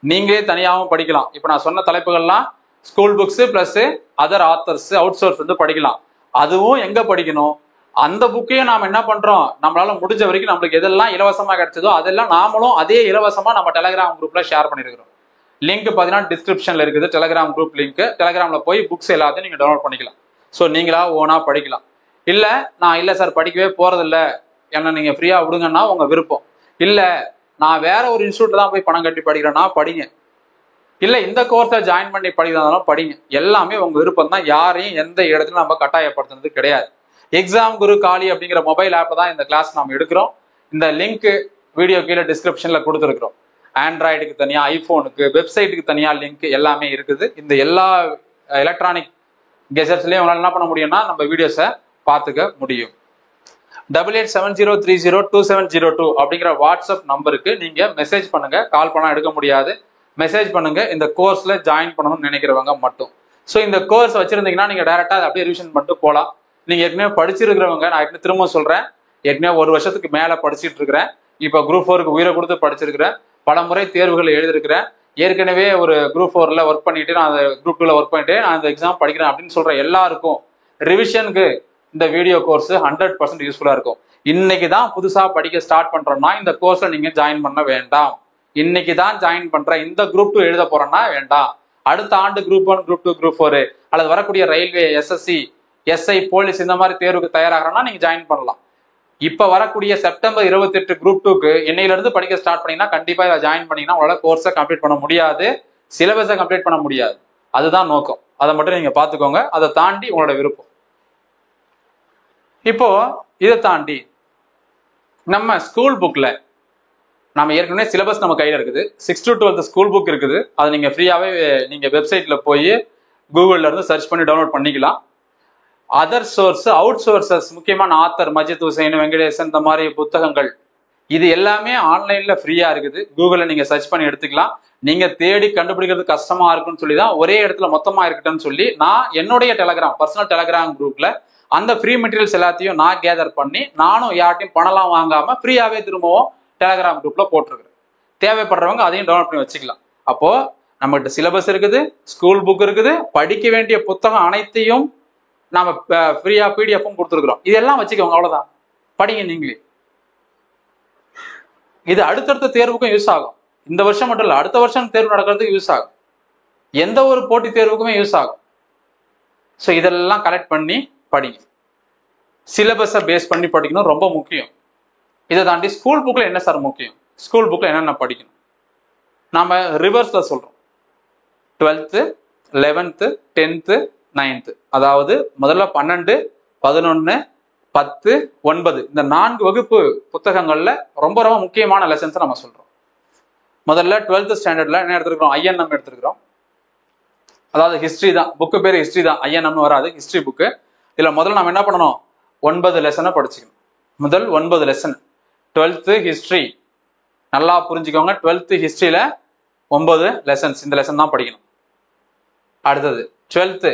நீங்களே தனியாகவும் படிக்கலாம். இப்போ நான் சொன்ன தலைப்புகள்லாம் school books plus other authors out source வந்து படிக்கலாம். அதுவும் எங்க படிக்கணும், அந்த புக்கையும் நாம என்ன பண்றோம், நம்மளால முடிஞ்ச வரைக்கும் நம்மளுக்கு எதெல்லாம் இலவசமா கிடைச்சதோ அதெல்லாம் நாமளும் அதே இலவசமா நம்ம டெலிகிராம் குரூப்ல ஷேர் பண்ணிருக்கிறோம். லிங்க் பார்த்தீங்கன்னா டிஸ்கிரிப்ஷன்ல இருக்குது, டெலிகிராம் குரூப் லிங்க். டெலிகிராம்ல போய் புக்ஸ் எல்லாத்தையும் நீங்க டவுன்லோட் பண்ணிக்கலாம். ஸோ நீங்களா ஓனா படிக்கலாம். நான் இல்லை சார் படிக்கவே போறதில்ல, என்ன நீங்க ஃப்ரீயா விடுங்கன்னா உங்க விருப்பம். இல்ல நான் வேற ஒரு இன்ஸ்டியூட்ல தான் போய் பணம் கட்டி படிக்கிறேன்னா படிங்க. இல்ல இந்த கோர்ஸை ஜாயின் பண்ணி படிக்கிறதாலும் படிங்க. எல்லாமே உங்க விருப்பம் தான். யாரையும் எந்த இடத்துல நம்ம கட்டாயப்படுத்துறது கிடையாது. எக்ஸாம் குரு காலி அப்படிங்கிற மொபைல் ஆப்ல தான் இந்த கிளாஸ் நம்ம எடுக்கிறோம். இந்த லிங்க் வீடியோ கீழே டிஸ்கிரிப்ஷன்ல கொடுத்துருக்கிறோம். ஆண்ட்ராய்டுக்கு தனியா, ஐபோனுக்கு, வெப்சைட்டுக்கு தனியா லிங்க் எல்லாமே இருக்குது. இந்த எல்லா எலக்ட்ரானிக் கெஜெட்ஸ்லயும் உங்களால் என்ன பண்ண முடியும்னா நம்ம வீடியோஸை பார்த்துக்க முடியும். 8870302702 அப்படிங்கிற வாட்ஸ்அப் நம்பருக்கு நீங்க மெசேஜ் பண்ணுங்க. கால் பண்ணா எடுக்க முடியாது. மெசேஜ் பண்ணுங்க. இந்த கோர்ஸ்ல ஜாயின் பண்ணணும்னு நினைக்கிறவங்க மட்டும். ஸோ இந்த கோர்ஸ் வச்சிருந்தீங்கன்னா நீங்க டைரக்டா அதை அப்படியே ரிவிஷன் பண்ணிட்டு போகலாம். நீங்க ஏற்கனவே படிச்சிருக்கிறவங்க, நான் ஏற்கனவே திரும்ப சொல்றேன், ஏற்கனவே 1 வருஷத்துக்கு மேல படிச்சுட்டு இருக்கிறேன். இப்போ குரூப் 4க்கு உயிரை கொடுத்து படிச்சிருக்கிறேன். பல முறை தேர்வுகள் எழுதியிருக்கிறேன். ஏற்கனவே ஒரு குரூப் 4ல ஒர்க் பண்ணிட்டு நான் அந்த குரூப் 2ல ஒர்க் பண்ணிட்டு நான் அந்த எக்ஸாம் படிக்கிறேன் அப்படின்னு சொல்ற எல்லாருக்கும் ரிவிஷனுக்கு இந்த வீடியோ கோர்ஸ் 100% யூஸ்ஃபுல்லா இருக்கும். இன்னைக்கு தான் புதுசா படிக்க ஸ்டார்ட் பண்றோம்னா இந்த கோர்ஸ்ல நீங்க ஜாயின் பண்ண வேண்டாம். இன்னைக்கு தான் ஜாயின் பண்றேன், இந்த குரூப் 2 எழுத போறேன்னா வேண்டாம். அடுத்த ஆண்டு குரூப் 1, குரூப் 2, குரூப் 4 அல்லது வரக்கூடிய ரயில்வே, எஸ்எஸ்சி, எஸ்ஐ, போலீஸ் இந்த மாதிரி தேர்வுக்கு தயாராகிறோம்னா நீங்க ஜாயின் பண்ணலாம். இப்ப வரக்கூடிய செப்டம்பர் 28 குரூப் 2க்கு இன்னையில இருந்து படிக்க ஸ்டார்ட் பண்ணீங்கன்னா கண்டிப்பா இதை ஜாயின் பண்ணீங்கன்னா உங்களால கோர்ஸை கம்ப்ளீட் பண்ண முடியாது, சிலபஸை கம்ப்ளீட் பண்ண முடியாது. அதுதான் நோக்கம். அதை மட்டும் நீங்க பாத்துக்கோங்க. அதை தாண்டி உங்களோட விருப்பம். இப்போ இதை தாண்டி நம்ம ஸ்கூல் புக்ல நம்ம ஏற்கனவே சிலபஸ் நம்ம கையில இருக்குது. 6th to 12th school book இருக்குது. அதை நீங்க ஃப்ரீயாவே நீங்க வெப்சைட்ல போய் கூகுள்ல இருந்து சர்ச் பண்ணி டவுன்லோட் பண்ணிக்கலாம். அதர் சோர்ஸ், அவுட் சோர்சஸ், முக்கியமான ஆத்தர் மஜித் ஹுசைன், வெங்கடேசன், இந்த மாதிரி புத்தகங்கள் இது எல்லாமே ஆன்லைன்ல ஃப்ரீயா இருக்குது. கூகுள்ல நீங்க சர்ச் பண்ணி எடுத்துக்கலாம். நீங்க தேடி கண்டுபிடிக்கிறது கஷ்டமா இருக்குன்னு சொல்லி தான் ஒரே இடத்துல மொத்தமா இருக்கட்டும்னு சொல்லி நான் என்னுடைய டெலிகிராம், பர்சனல் டெலிகிராம் குரூப்ல அந்த ஃப்ரீ மெட்டீரியல்ஸ் எல்லாத்தையும் நான் கேதர் பண்ணி நானும் யார்ட்டையும் பணம்லாம் வாங்காம ஃப்ரீயாவே திரும்பவும் டெலிகிராம் குரூப்ல போட்டிருக்கிறேன். தேவைப்படுறவங்க அதையும் டவுன்லோட் பண்ணி வச்சுக்கலாம். அப்போ நம்மகிட்ட சிலபஸ் இருக்குது, ஸ்கூல் புக் இருக்குது, படிக்க வேண்டிய புத்தகம் அனைத்தையும் நாம ஃப்ரீயா பிடிஎஃப்பும் கொடுத்துருக்குறோம். இதெல்லாம் வச்சுக்கோங்க, அவ்வளவுதான். படிங்க நீங்களே. இது அடுத்தடுத்த தேர்வுக்கும் யூஸ் ஆகும். இந்த வருஷம் மட்டும் இல்ல, அடுத்த வருஷம் தேர்வு நடக்கிறதுக்கு யூஸ் ஆகும். எந்த ஒரு போட்டி தேர்வுக்குமே யூஸ் ஆகும். ஸோ இதெல்லாம் கலெக்ட் பண்ணி படிங்க. சிலபஸை பேஸ் பண்ணி படிக்கணும், ரொம்ப முக்கியம். இதை தாண்டி ஸ்கூல் புக்கில் என்ன சார் முக்கியம்? ஸ்கூல் புக்கில் என்னென்ன படிக்கணும்? நாம ரிவர்ஸ்ல சொல்றோம். 12th 11th 10th 9th, அதாவது முதல்ல 12 11 10 9 இந்த 4 வகுப்பு புத்தகங்கள்ல ரொம்ப ரொம்ப முக்கியமான லெசன்ஸ் நம்ம சொல்றோம். முதல்ல 12th ஸ்டாண்டர்ட்ல என்ன எடுத்துருக்கோம்? ஐஎன்எம் எடுத்துருக்கிறோம். அதாவது ஹிஸ்டரி தான், புக்கு பேர் ஹிஸ்டரி தான், ஐஎன்எம்னு வராது, ஹிஸ்டரி புக்கு. இதுல முதல்ல நம்ம என்ன பண்ணணும்? 9 லெசனை படிச்சுக்கணும். முதல் 9 லெசன் 12th ஹிஸ்டரி நல்லா புரிஞ்சுக்கோங்க. 12th ஹிஸ்டரியில 9 லெசன்ஸ், இந்த லெசன் தான் படிக்கணும். அடுத்தது 12th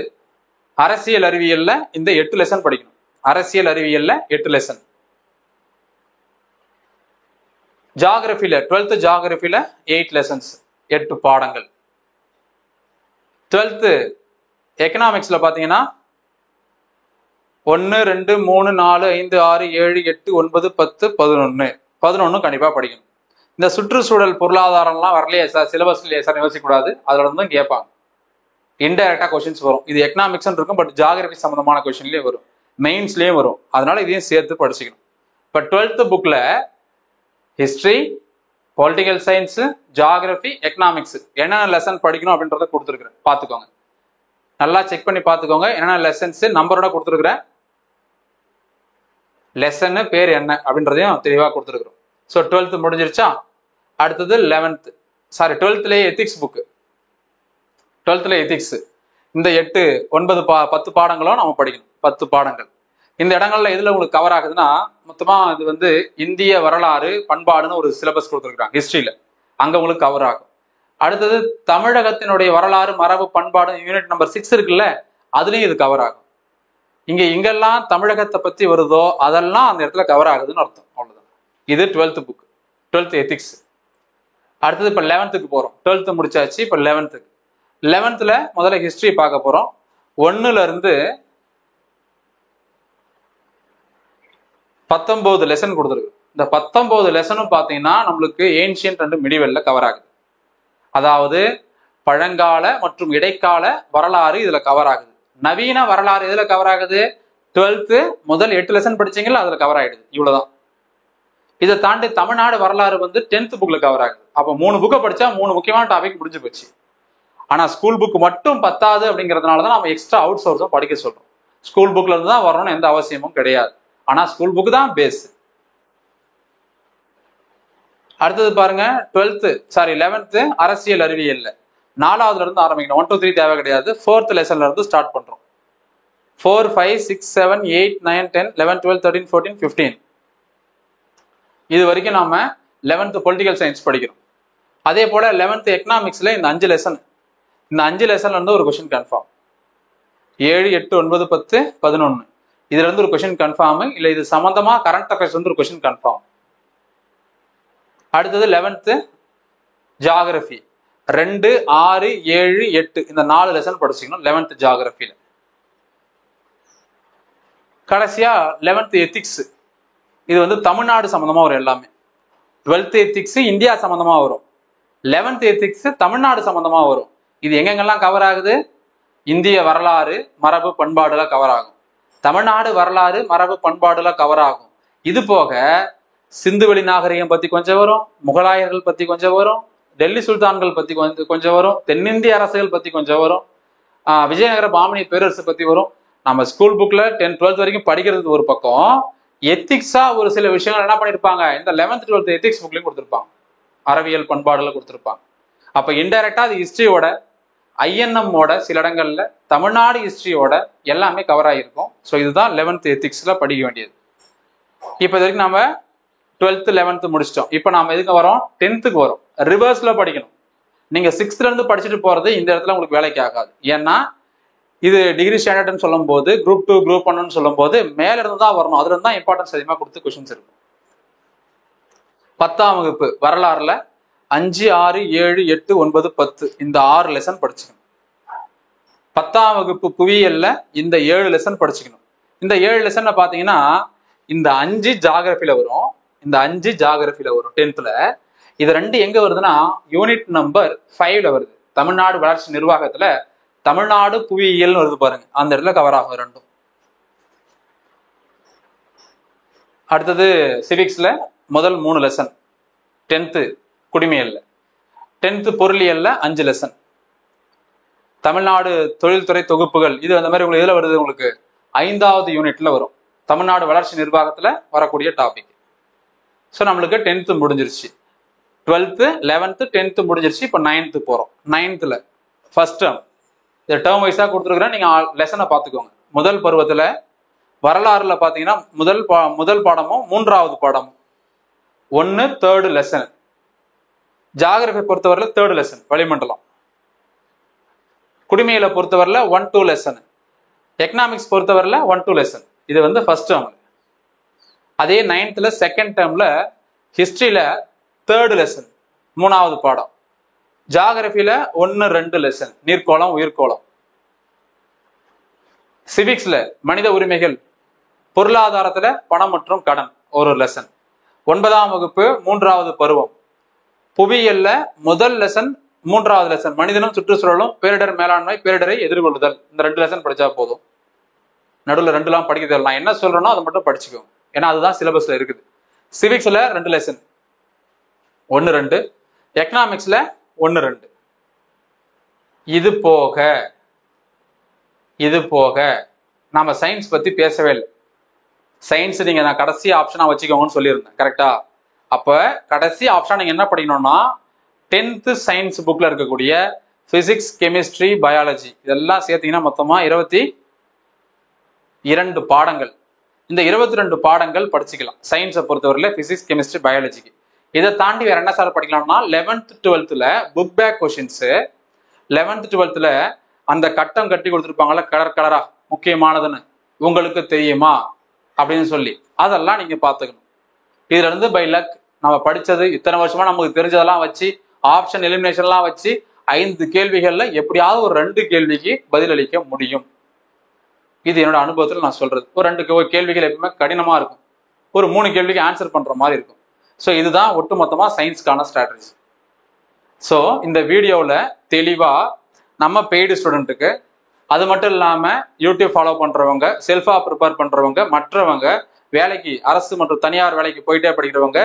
அரசியல் அறிவியல்ல இந்த 8 லெசன் படிக்கணும். அரசியல் அறிவியல்ல 8 லெசன். ஜியோகிராஃபில 12th ஜியோகிராஃபில 8 லெசன்ஸ், 8 பாடங்கள். 12th எக்கனாமிக்ஸ்ல பாத்தீங்கன்னா 1 2 3 4 5 6 7 8 9 10 11 கண்டிப்பா படிக்கணும். இந்த சுற்றுச்சூழல் பொருளாதாரம்லாம் வரலையே சார், சிலபஸ்லயே சார் யோசிக்க கூடாது, அதுல இருந்தும் கேட்பாங்க. இன்டைரக்டா கொஸ்டின்ஸ் வரும். இது எக்கனாமிக்ஸ் இருக்கும், பட் ஜியோகிராஃபி சம்பந்தமான கொஸ்டின்லயே வரும், மெயின்ஸ்லயும் வரும். அதனால இதையும் சேர்த்து படிச்சுக்கணும். இப்ப 12th புக்ல history, political science, geography, economics என்னென்ன லெசன் படிக்கணும் அப்படின்றத கொடுத்துருக்குறேன், பார்த்துக்கோங்க. நல்லா செக் பண்ணி பார்த்துக்கோங்க. என்னென்ன லெசன்ஸ் நம்பரோட கொடுத்துருக்குறேன், லெசன் பேர் என்ன அப்படின்றதையும் தெளிவாக கொடுத்துருக்குறோம். ஸோ 12th முடிஞ்சிருச்சா? அடுத்தது 11th, சாரி 12thலேயே எத்திக்ஸ் புக்கு. 12thல எத்திக்ஸ் இந்த 8 9 10 பாடங்களும் நம்ம படிக்கணும். 10 பாடங்கள். இந்த இடங்கள்ல எதுல உங்களுக்கு கவர் ஆகுதுன்னா, மொத்தமா இது வந்து இந்திய வரலாறு பண்பாடுன்னு ஒரு சிலபஸ் கொடுத்துருக்காங்க ஹிஸ்டரியில, அங்க உங்களுக்கு கவர் ஆகும். அடுத்தது தமிழகத்தினுடைய வரலாறு மரபு பண்பாடு யூனிட் நம்பர் 6 இருக்குல்ல, அதுலயும் இது கவர் ஆகும். எங்கெல்லாம் தமிழகத்தை பத்தி வருதோ அதெல்லாம் அந்த இடத்துல கவர் ஆகுதுன்னு அர்த்தம். அவ்வளவுதான். இது 12th புக், 12th எத்திக்ஸ். அடுத்தது இப்ப 11th போறோம். 12th முடிச்சாச்சு, இப்ப 11th. 11thல முதல்ல ஹிஸ்டரி பார்க்க போறோம். 1ல இருந்து 19 லெசன் கொடுத்துருக்கு. இந்த 19 லெசனும் பாத்தீங்கன்னா நம்மளுக்கு ஏன்ஷியன்ட் அண்ட் மிடிவெல்ல கவர் ஆகுது. அதாவது பழங்கால மற்றும் இடைக்கால வரலாறு இதுல கவர் ஆகுது. நவீன வரலாறு எதுல கவர் ஆகுது? 12th முதல் 8 லெசன் படிச்சீங்களா, அதுல கவர் ஆயிடுது. இவ்வளவுதான். இதை தாண்டி தமிழ்நாடு வரலாறு வந்து 10th புக்ல கவர் ஆகுது. அப்போ 3 புக்கை படிச்சா 3 முக்கியமான டாபிக் முடிஞ்சு போச்சு. ஆனா ஸ்கூல் புக் மட்டும் பத்தாது அப்படிங்கிறதுனாலதான் நம்ம எக்ஸ்ட்ரா அவுட் சோர்ஸும் படிக்க சொல்றோம். ஸ்கூல் புக்ல இருந்து தான் வரணும்னு எந்த அவசியமும் கிடையாது. ஆனா ஸ்கூல் புக் தான் பேஸ். அடுத்தது பாருங்க 11th அரசியல் அறிவியல்ல 4வதுல இருந்து ஆரம்பிக்கணும். 1 2 3 தேவை கிடையாது. 4th லெசன்ல இருந்து ஸ்டார்ட் பண்றோம். 4 5 6 7 8 9 10 11 12 13 14 15 இது வரைக்கும் நாம 11th பொலிட்டிக்கல் சயின்ஸ் படிக்கிறோம். அதே போல 11th எக்கனாமிக்ஸ்ல இந்த 5 லெசன், இந்த 5 லெசன்ல இருந்து ஒரு கொஸ்டின் கன்ஃபார்ம். 7 8 9 10 11 இதுல இருந்து ஒரு கொஸ்டின் கன்ஃபார்ம், இல்ல இது சம்பந்தமா கரண்ட் அஃபேர்ஸ் வந்து ஒரு கொஸ்டின் கன்ஃபார்ம். அடுத்தது 11th ஜியோகிராஃபி 2 6 7 8 இந்த 4 லெசன் படிச்சுக்கணும் 11th ஜியோகிராஃபில. கடைசியா 11th எத்திக்ஸ், இது வந்து தமிழ்நாடு சம்பந்தமா வரும் எல்லாமே. 12th எத்திக்ஸ் இந்தியா சம்பந்தமா வரும், 11th எத்திக்ஸ் தமிழ்நாடு சம்பந்தமா வரும். இது எங்கெங்கெல்லாம் கவர் ஆகுது? இந்திய வரலாறு மரபு பண்பாடுல கவர் ஆகும், தமிழ்நாடு வரலாறு மரபு பண்பாடுல கவர் ஆகும். இது போக சிந்துவெளி நாகரிகம் பத்தி கொஞ்சம் வரும், முகலாயர்கள் பத்தி கொஞ்சம் வரும், டெல்லி சுல்தான்கள் பத்தி கொஞ்சம் வரும், தென்னிந்திய அரசுகள் பத்தி கொஞ்சம் வரும், விஜயநகர பாமணி பேரரசு பத்தி வரும். நம்ம ஸ்கூல் புக்ல 10th 12th வரைக்கும் படிக்கிறது ஒரு பக்கம், எத்திக்ஸா ஒரு சில விஷயங்கள் என்ன பண்ணிருப்பாங்க இந்த 11th 12th எத்திக்ஸ் புக்லயும் கொடுத்துருப்பாங்க, அறிவியல் பண்பாடுல கொடுத்துருப்பாங்க. அப்ப இன்டைரக்டா அது ஹிஸ்டரியோட ஐஎன்எம்மோட சில இடங்கள்ல தமிழ்நாடு ஹிஸ்டரியோட எல்லாமே கவர் ஆகிருக்கும். ஸோ இதுதான் 11th எத்திக்ஸ்ல படிக்க வேண்டியது. இப்போ இது வரைக்கும் நம்ம 12th 11th முடிச்சிட்டோம். இப்போ நாம எதுக்கு வரோம்? 10th வரோம். ரிவர்ஸ்ல படிக்கணும். நீங்க 6th இருந்து படிச்சுட்டு போறது இந்த இடத்துல உங்களுக்கு வேலைக்கு ஆகாது. ஏன்னா இது டிகிரி ஸ்டாண்டர்ட்னு சொல்லும் போது குரூப் 2 குரூப் 1 சொல்லும் போது மேல இருந்து தான் வரணும். அதுல இருந்து தான் இம்பார்ட்டன்ஸ் அதிகமாக கொடுத்து கொஸ்டின்ஸ் இருக்கும். 10ஆம் வகுப்பு வரலாறுல 5 6 7 8 9 10 இந்த 6 லெசன் படிச்சுக்கணும். 10ஆம் வகுப்பு புவியியல்ல இந்த 7 லெசன் படிச்சுக்கணும். இந்த 7 லெசன்ல பாத்தீங்கன்னா இந்த 5 ஜியோகிராஃபில வரும், இந்த 5 ஜியோகிராஃபில வரும் 10th. இது 2 எங்க வருதுன்னா யூனிட் நம்பர் 5ல வருது. தமிழ்நாடு வளர்ச்சி நிர்வாகத்துல தமிழ்நாடு புவியியல் வருது பாருங்க, அந்த இடத்துல கவர் ஆகும் ரெண்டும். அடுத்தது சிவிக்ஸ்ல முதல் 3 lesson 10th குடிமையல்ல, 10th பொருளியல்ல 5 lesson. Tamil Nadu தொழில்துறை தொகுப்புகள் இது அந்த மாதிரி உங்களுக்கு எதுல வருது, உங்களுக்கு 5வது யூனிட்ல வரும். தமிழ்நாடு வளர்ச்சி நிர்வாகத்துல வரக்கூடிய டாபிக். ஸோ நம்மளுக்கு 10th முடிஞ்சிருச்சு, 12th 11th 10th முடிஞ்சிருச்சு. இப்போ 9th போறோம். 9thல ஃபர்ஸ்ட் டேர்ம், இந்த டேர்ம் வைஸா கொடுத்துருக்குறேன், நீங்க லெசனை பார்த்துக்கோங்க. முதல் பருவத்துல வரலாறுல பாத்தீங்கன்னா முதல் பாடமும் 3வது பாடமும் 1 3rd லெசன். ஜியோகிராஃபி பொறுத்தவரையில 3rd லெசன் வளிமண்டலம். குடிமையில பொறுத்தவரையில 1-2 லெசன். எக்கனாமிக்ஸ் பொறுத்தவரையில 1-2 லெசன். இது வந்து ஃபர்ஸ்ட் டேர்ம். அதே 9thல செகண்ட் டேர்ம்ல ஹிஸ்டரியில 3rd லெசன் 3வது பாடம். ஜியோகிராஃபில 1-2 லெசன் நீர்க்கோளம் உயிர்கோளம். சிவிக்ஸ்ல மனித உரிமைகள், பொருளாதாரத்துல பணம் மற்றும் கடன் ஒரு லெசன். 9ஆம் வகுப்பு 3வது பருவம். புவியியல்ல முதல் லெசன் 3வது லெசன் மனிதனும் சுற்றுச்சூழலும், பேரிடர் மேலாண்மை, பேரிடரை எதிர்கொள்ளுதல். இந்த 2 லெசன் படிச்சா போதும். நடுவில் 2லாம் படிக்க தேவை. நான் என்ன சொல்றேனோ அதை மட்டும் படிச்சுக்கோங்க, ஏன்னா அதுதான் சிலபஸ்ல இருக்குது. சிவிக்ஸ்ல 2 லெசன் 1-2, எக்கனாமிக்ஸ்ல 1-2. இது போக நாம சயின்ஸ் பத்தி பேசவே இல்லை. சயின்ஸ் நீங்க நான் கடைசி ஆப்ஷனா வச்சுக்கோங்கன்னு சொல்லியிருந்தேன், கரெக்டா? அப்ப கடைசி ஆப்ஷன் நீங்க என்ன படிக்கணும்னா 10th சயின்ஸ் புக்ல இருக்கக்கூடிய பிசிக்ஸ், கெமிஸ்ட்ரி, பயாலஜி இதெல்லாம் சேர்த்தீங்கன்னா மொத்தமா 22 பாடங்கள். இந்த 22 பாடங்கள் படிச்சுக்கலாம் சயின்ஸை பொறுத்தவரையில, பிசிக்ஸ், கெமிஸ்ட்ரி, பயாலஜிக்கு. இதை தாண்டி வேற என்ன சார் படிக்கலாம்னா 11th 12thல புக் பேக் கொஸ்டின்ஸ். 11th 12thல அந்த கட்டம் கட்டி கொடுத்துருப்பாங்கல்ல கலர் கலரா, முக்கியமானதுன்னு உங்களுக்கு தெரியுமா அப்படின்னு சொல்லி அதெல்லாம் நீங்க பாத்துக்கணும். இதுல இருந்து பை லக் நம்ம படிச்சது இத்தனை வருஷமா நமக்கு தெரிஞ்சதெல்லாம் வச்சு ஆப்ஷன் எலிமினேஷன்லாம் வச்சு 5 கேள்விகள்ல எப்படியாவது ஒரு 2 கேள்விக்கு பதிலளிக்க முடியும். இது என்னோட அனுபவத்தில் நான் சொல்றது. ஒரு 2 கேள்விகள் எப்பவுமே கடினமா இருக்கும், ஒரு 3 கேள்விக்கு ஆன்சர் பண்ற மாதிரி இருக்கும். ஸோ இதுதான் ஒட்டுமொத்தமா சயின்ஸ்க்கான ஸ்ட்ராட்டஜி. ஸோ இந்த வீடியோவில் தெளிவா நம்ம பெய்டு ஸ்டூடெண்ட்டுக்கு, அது மட்டும் இல்லாம யூடியூப் ஃபாலோ பண்றவங்க, செல்ஃபா ப்ரிப்பேர் பண்றவங்க, மற்றவங்க வேலைக்கு அரசு மற்றும் தனியார் வேலைக்கு போயிட்டே படிக்கிறவங்க,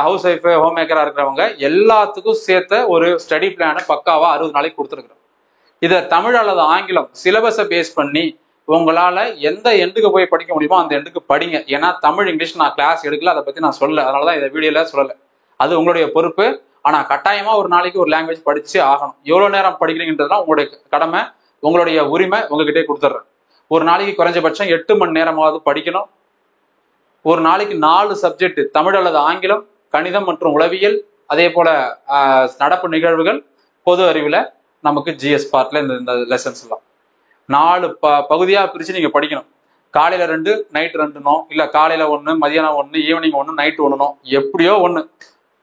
ஹவுஸ் ஒய்ஃப், ஹோம் மேக்கரா இருக்கிறவங்க எல்லாத்துக்கும் சேர்த்த ஒரு ஸ்டடி பிளானை பக்காவா 60 நாளைக்கு கொடுத்துருக்குறோம். இதை தமிழ் அல்லது ஆங்கிலம் சிலபஸை பேஸ் பண்ணி உங்களால எந்த எண்டுக்கு போய் படிக்க முடியுமோ அந்த எண்டுக்கு படிங்க. ஏன்னா தமிழ் இங்கிலீஷ் நான் கிளாஸ் எடுக்கல, அதை பத்தி நான் சொல்லல, அதனாலதான் இந்த வீடியோல சொல்லலை. அது உங்களுடைய பொறுப்பு. ஆனா கட்டாயமா ஒரு நாளைக்கு ஒரு லாங்குவேஜ் படிச்சு ஆகணும். எவ்வளவு நேரம் படிக்கிறீங்கன்றதுலாம் உங்களுடைய கடமை, உங்களுடைய உரிமை, உங்ககிட்டே கொடுத்துட்றேன். ஒரு நாளைக்கு குறைஞ்சபட்சம் 8 மணி நேரமாவது படிக்கணும். ஒரு நாளைக்கு 4 சப்ஜெக்ட், தமிழ் அல்லது ஆங்கிலம், கணிதம் மற்றும் உளவியல், அதே போல நடப்பு நிகழ்வுகள், பொது அறிவுல நமக்கு ஜிஎஸ் பார்ட்ல இந்த லெசன்ஸ் எல்லாம் 4 பகுதியா பிரிச்சு நீங்க படிக்கணும். காலையில 2, நைட் 2னோ, இல்ல காலையில 1, மதியானம் 1, ஈவினிங் 1, நைட் 1னோ, எப்படியோ 1,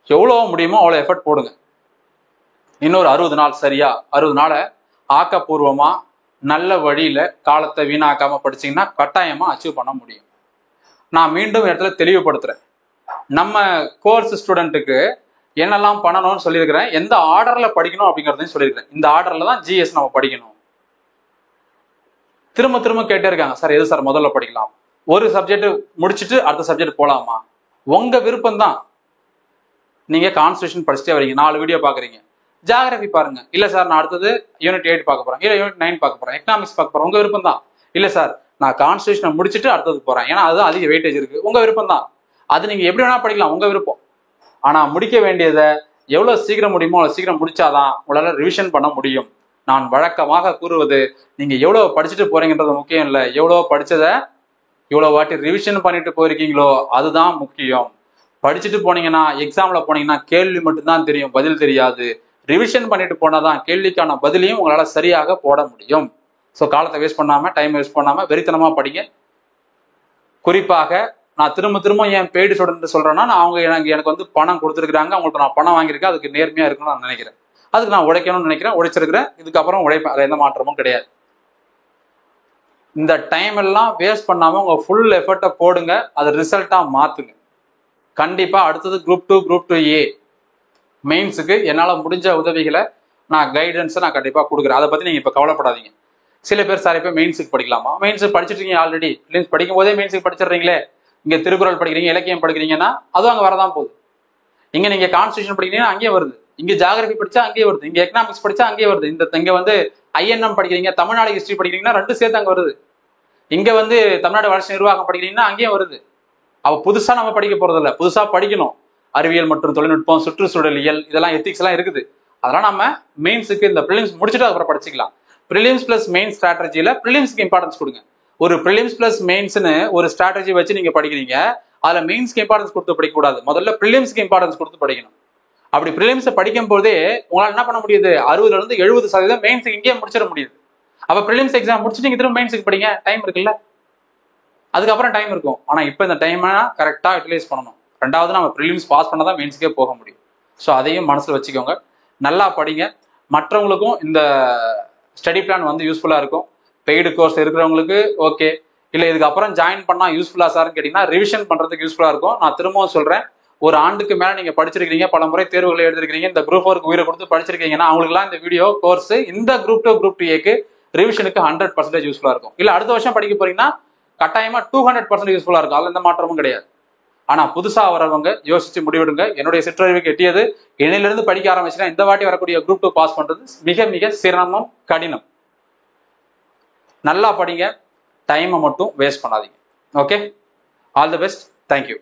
எவ்வளோ முடியுமோ அவ்வளோ எஃபர்ட் போடுங்க. இன்னொரு 60 நாள், சரியா 60 நாளை ஆக்கப்பூர்வமா நல்ல வழியில காலத்தை வீணாக்காம படிச்சீங்கன்னா கட்டாயமா அச்சீவ் பண்ண முடியும். நான் மீண்டும் இடத்துல தெளிவுபடுத்துறேன், நம்ம கோர்ஸ் ஸ்டூடெண்ட்டுக்கு என்னெல்லாம் பண்ணணும்னு சொல்லியிருக்கிறேன், எந்த ஆர்டர்ல படிக்கணும் அப்படிங்கிறதையும் சொல்லியிருக்கிறேன். இந்த ஆர்டர்ல தான் ஜிஎஸ் நம்ம படிக்கணும். திரும்ப திரும்ப கேட்டே இருக்காங்க, சார் எது சார் முதல்ல படிக்கலாம், ஒரு சப்ஜெக்ட் முடிச்சுட்டு அடுத்த சப்ஜெக்ட் போலாமா? உங்க விருப்பம் தான். நீங்க கான்ஸ்டியூஷன் படிச்சுட்டே வரீங்க, 4 வீடியோ பாக்குறீங்க, ஜியோகிராஃபி பாருங்க. இல்ல சார் நான் அடுத்தது யூனிட் 8 பார்க்க போறேன், இல்ல யூனிட் 9 பார்க்க போறேன், எக்கனாமிக்ஸ் பார்க்க போறேன், உங்க விருப்பம் தான். இல்ல சார் நான் கான்ஸ்டியூஷனை முடிச்சுட்டு அடுத்தது போறேன், ஏன்னா அது அதிக வெயிட்டேஜ் இருக்கு, உங்க விருப்பம் தான். அது நீங்க எப்படி வேணா படிக்கலாம், உங்க விருப்பம். ஆனா முடிக்க வேண்டியதை எவ்வளவு சீக்கிரம் முடியுமோ அவ்வளவு சீக்கிரம் முடிச்சாதான் உங்களால ரிவிஷன் பண்ண முடியும். நான் வழக்கமாக கூறுவது, நீங்க எவ்வளவு படிச்சுட்டு போறீங்கன்றது முக்கியம் இல்லை, எவ்வளவு படிச்சதை எவ்வளவு வாட்டி ரிவிஷன் பண்ணிட்டு போயிருக்கீங்களோ அதுதான் முக்கியம். படிச்சுட்டு போனீங்கன்னா எக்ஸாம்ல போனீங்கன்னா கேள்வி மட்டும்தான் தெரியும், பதில் தெரியாது. ரிவிஷன் பண்ணிட்டு போனாதான் கேள்விக்கான பதிலையும் உங்களால சரியாக போட முடியும். ஸோ காலத்தை வேஸ்ட் பண்ணாம, டைம் வேஸ்ட் பண்ணாம வெறித்தனமா படிங்க. குறிப்பாக நான் திரும்ப திரும்ப என் பெய்டு ஸ்டூடெண்ட் சொல்றேன்னா, நான் அவங்க எனக்கு வந்து பணம் கொடுத்துருக்காங்க, அவங்களுக்கு நான் பணம் வாங்கியிருக்கேன், அதுக்கு நேர்மையா இருக்கணும்னு நான் நினைக்கிறேன். அதுக்கு நான் உழைக்கணும்னு நினைக்கிறேன், உழைச்சிருக்கிறேன், இதுக்கப்புறம் உழைப்பேன், அது எந்த மாற்றமும் கிடையாது. இந்த டைம் எல்லாம் வேஸ்ட் பண்ணாம உங்க ஃபுல் எஃபர்ட்டை போடுங்க, அது ரிசல்ட்டா மாத்துங்க. கண்டிப்பா அடுத்தது குரூப் 2 குரூப் 2A மெயின்ஸுக்கு என்னால் முடிஞ்ச உதவிகளை நான் கைடன்ஸை நான் கண்டிப்பாக கொடுக்குறேன். அதை பற்றி நீங்கள் இப்போ கவலைப்படாதீங்க. சில பேர் சார் இப்போ மெயின்ஸுக்கு படிக்கலாமா? மெயின்ஸுக்கு படிச்சுட்டு இருக்கீங்க ஆல்ரெடி, படிக்கும் போதே மெயின்ஸுக்கு படிச்சிடுறீங்களே. இங்கே திருக்குறள் படிக்கிறீங்க, இலக்கியம் படிக்கிறீங்கன்னா அதுவும் அங்கே வரதான் போகுது. இங்கே நீங்கள் கான்ஸ்டியூஷன் படிக்கிறீங்கன்னா அங்கேயே வருது, இங்கே ஜாகிரபி படிச்சா அங்கேயே வருது, இங்கே எக்கனாமிக்ஸ் படிச்சா அங்கேயே வருது. இங்கே வந்து ஐஎன்எம் படிக்கிறீங்க, தமிழ்நாடு ஹிஸ்ட்ரி படிக்கிறீங்கன்னா 2 சேர்த்து அங்கே வருது. இங்கே வந்து தமிழ்நாடு வளர்ச்சி நிர்வாகம் படிக்கிறீங்கன்னா அங்கேயும் வருது. அவ புதுசாக நம்ம படிக்க போறது இல்லை, புதுசாக படிக்கணும். அறிவியல் மற்றும் தொழில்நுட்பம், சுற்றுச்சூழலியல், இதெல்லாம் எத்திக்ஸ் எல்லாம் இருக்குது. அதெல்லாம் நம்ம மெயின்ஸுக்கு இந்த ப்ரிலிம்ஸ் முடிச்சுட்டு அப்புறம் படிச்சுக்கலாம். ப்ரிலிம்ஸ் பிளஸ் மெயின் ஸ்ட்ராட்டஜியில ப்ரிலிம்ஸ்க்கு இம்பார்ட்டன்ஸ் கொடுங்க. ஒரு ப்ரிலிம்ஸ் பிளஸ் மெயின்ஸ்னு ஒரு ஸ்ட்ராட்டஜி வச்சு நீங்க படிக்கிறீங்க, அதுல மெயின்ஸ்க்கு இம்பார்ட்டன்ஸ் கொடுத்து படிக்கக்கூடாது. முதல்ல ப்ரிலிம்ஸ்க்கு இம்பார்ட்டன்ஸ் கொடுத்து படிக்கணும். அப்படி ப்ரிலிம்ஸை படிக்கும் போதே உங்களால் என்ன பண்ண முடியுது, 60% 70% மெயின்ஸுக்கு இங்கேயே முடிச்சிட முடியுது. அப்ப ப்ரிலிம்ஸ் எக்ஸாம் முடிச்சுட்டு நீங்க திரும்ப மெயின்ஸுக்கு படிங்க, டைம் இருக்குல்ல, அதுக்கப்புறம் டைம் இருக்கும். ஆனா இப்போ இந்த டைமை கரெக்டா யூட்டிலைஸ் பண்ணணும். ரெண்டாவது நம்ம ப்ரிலிம்ஸ் பாஸ் பண்ணதான் மெயின்ஸ்க்கே போக முடியும். ஸோ அதையும் மனசுல வச்சுக்கோங்க, நல்லா படிங்க. மற்றவங்களுக்கும் இந்த ஸ்டடி பிளான் வந்து யூஸ்ஃபுல்லா இருக்கும். பெய்டு கோர்ஸ் இருக்கிறவங்களுக்கு ஓகே, இல்லை இதுக்கப்புறம் ஜாயின் பண்ணா யூஸ்ஃபுல்லா சார்னு கேட்டீங்கன்னா ரிவிஷன் பண்றதுக்கு யூஸ்ஃபுல்லா இருக்கும். நான் திரும்பவும் சொல்றேன், ஒரு ஆண்டுக்கு மேல நீங்க படிச்சிருக்கீங்க, பல முறை தேர்வுகளை எழுதிருக்கீங்க, இந்த குரூப் 4க்கு உயிரை கொடுத்து படிச்சிருக்கீங்கன்னா அவங்களுக்குலாம் இந்த வீடியோ கோர்ஸ் இந்த குரூப் 2 குரூப் 2A ரிவிஷனுக்கு 100% யூஸ்ஃபுல்லா இருக்கும். இல்ல அடுத்த வருஷம் படிக்க போறீங்கன்னா கட்டாயமா 200% யூஸ்ஃபுல்லா இருக்கும். அதுல எந்த மாற்றமும் கிடையாது. ஆனா புதுசா வரவங்க யோசிச்சு முடிவெடுங்க. என்னுடைய சிற்றறிவுக்கு எட்டியது, இணையிலிருந்து படிக்க ஆரம்பிச்சுன்னா இந்த வாட்டி வரக்கூடிய குரூப் 2 பாஸ் பண்றது மிக மிக சிரமம், கடினம். நல்லா படிங்க, டைமை மட்டும் வேஸ்ட் பண்ணாதீங்க. Okay, all the best, thank you.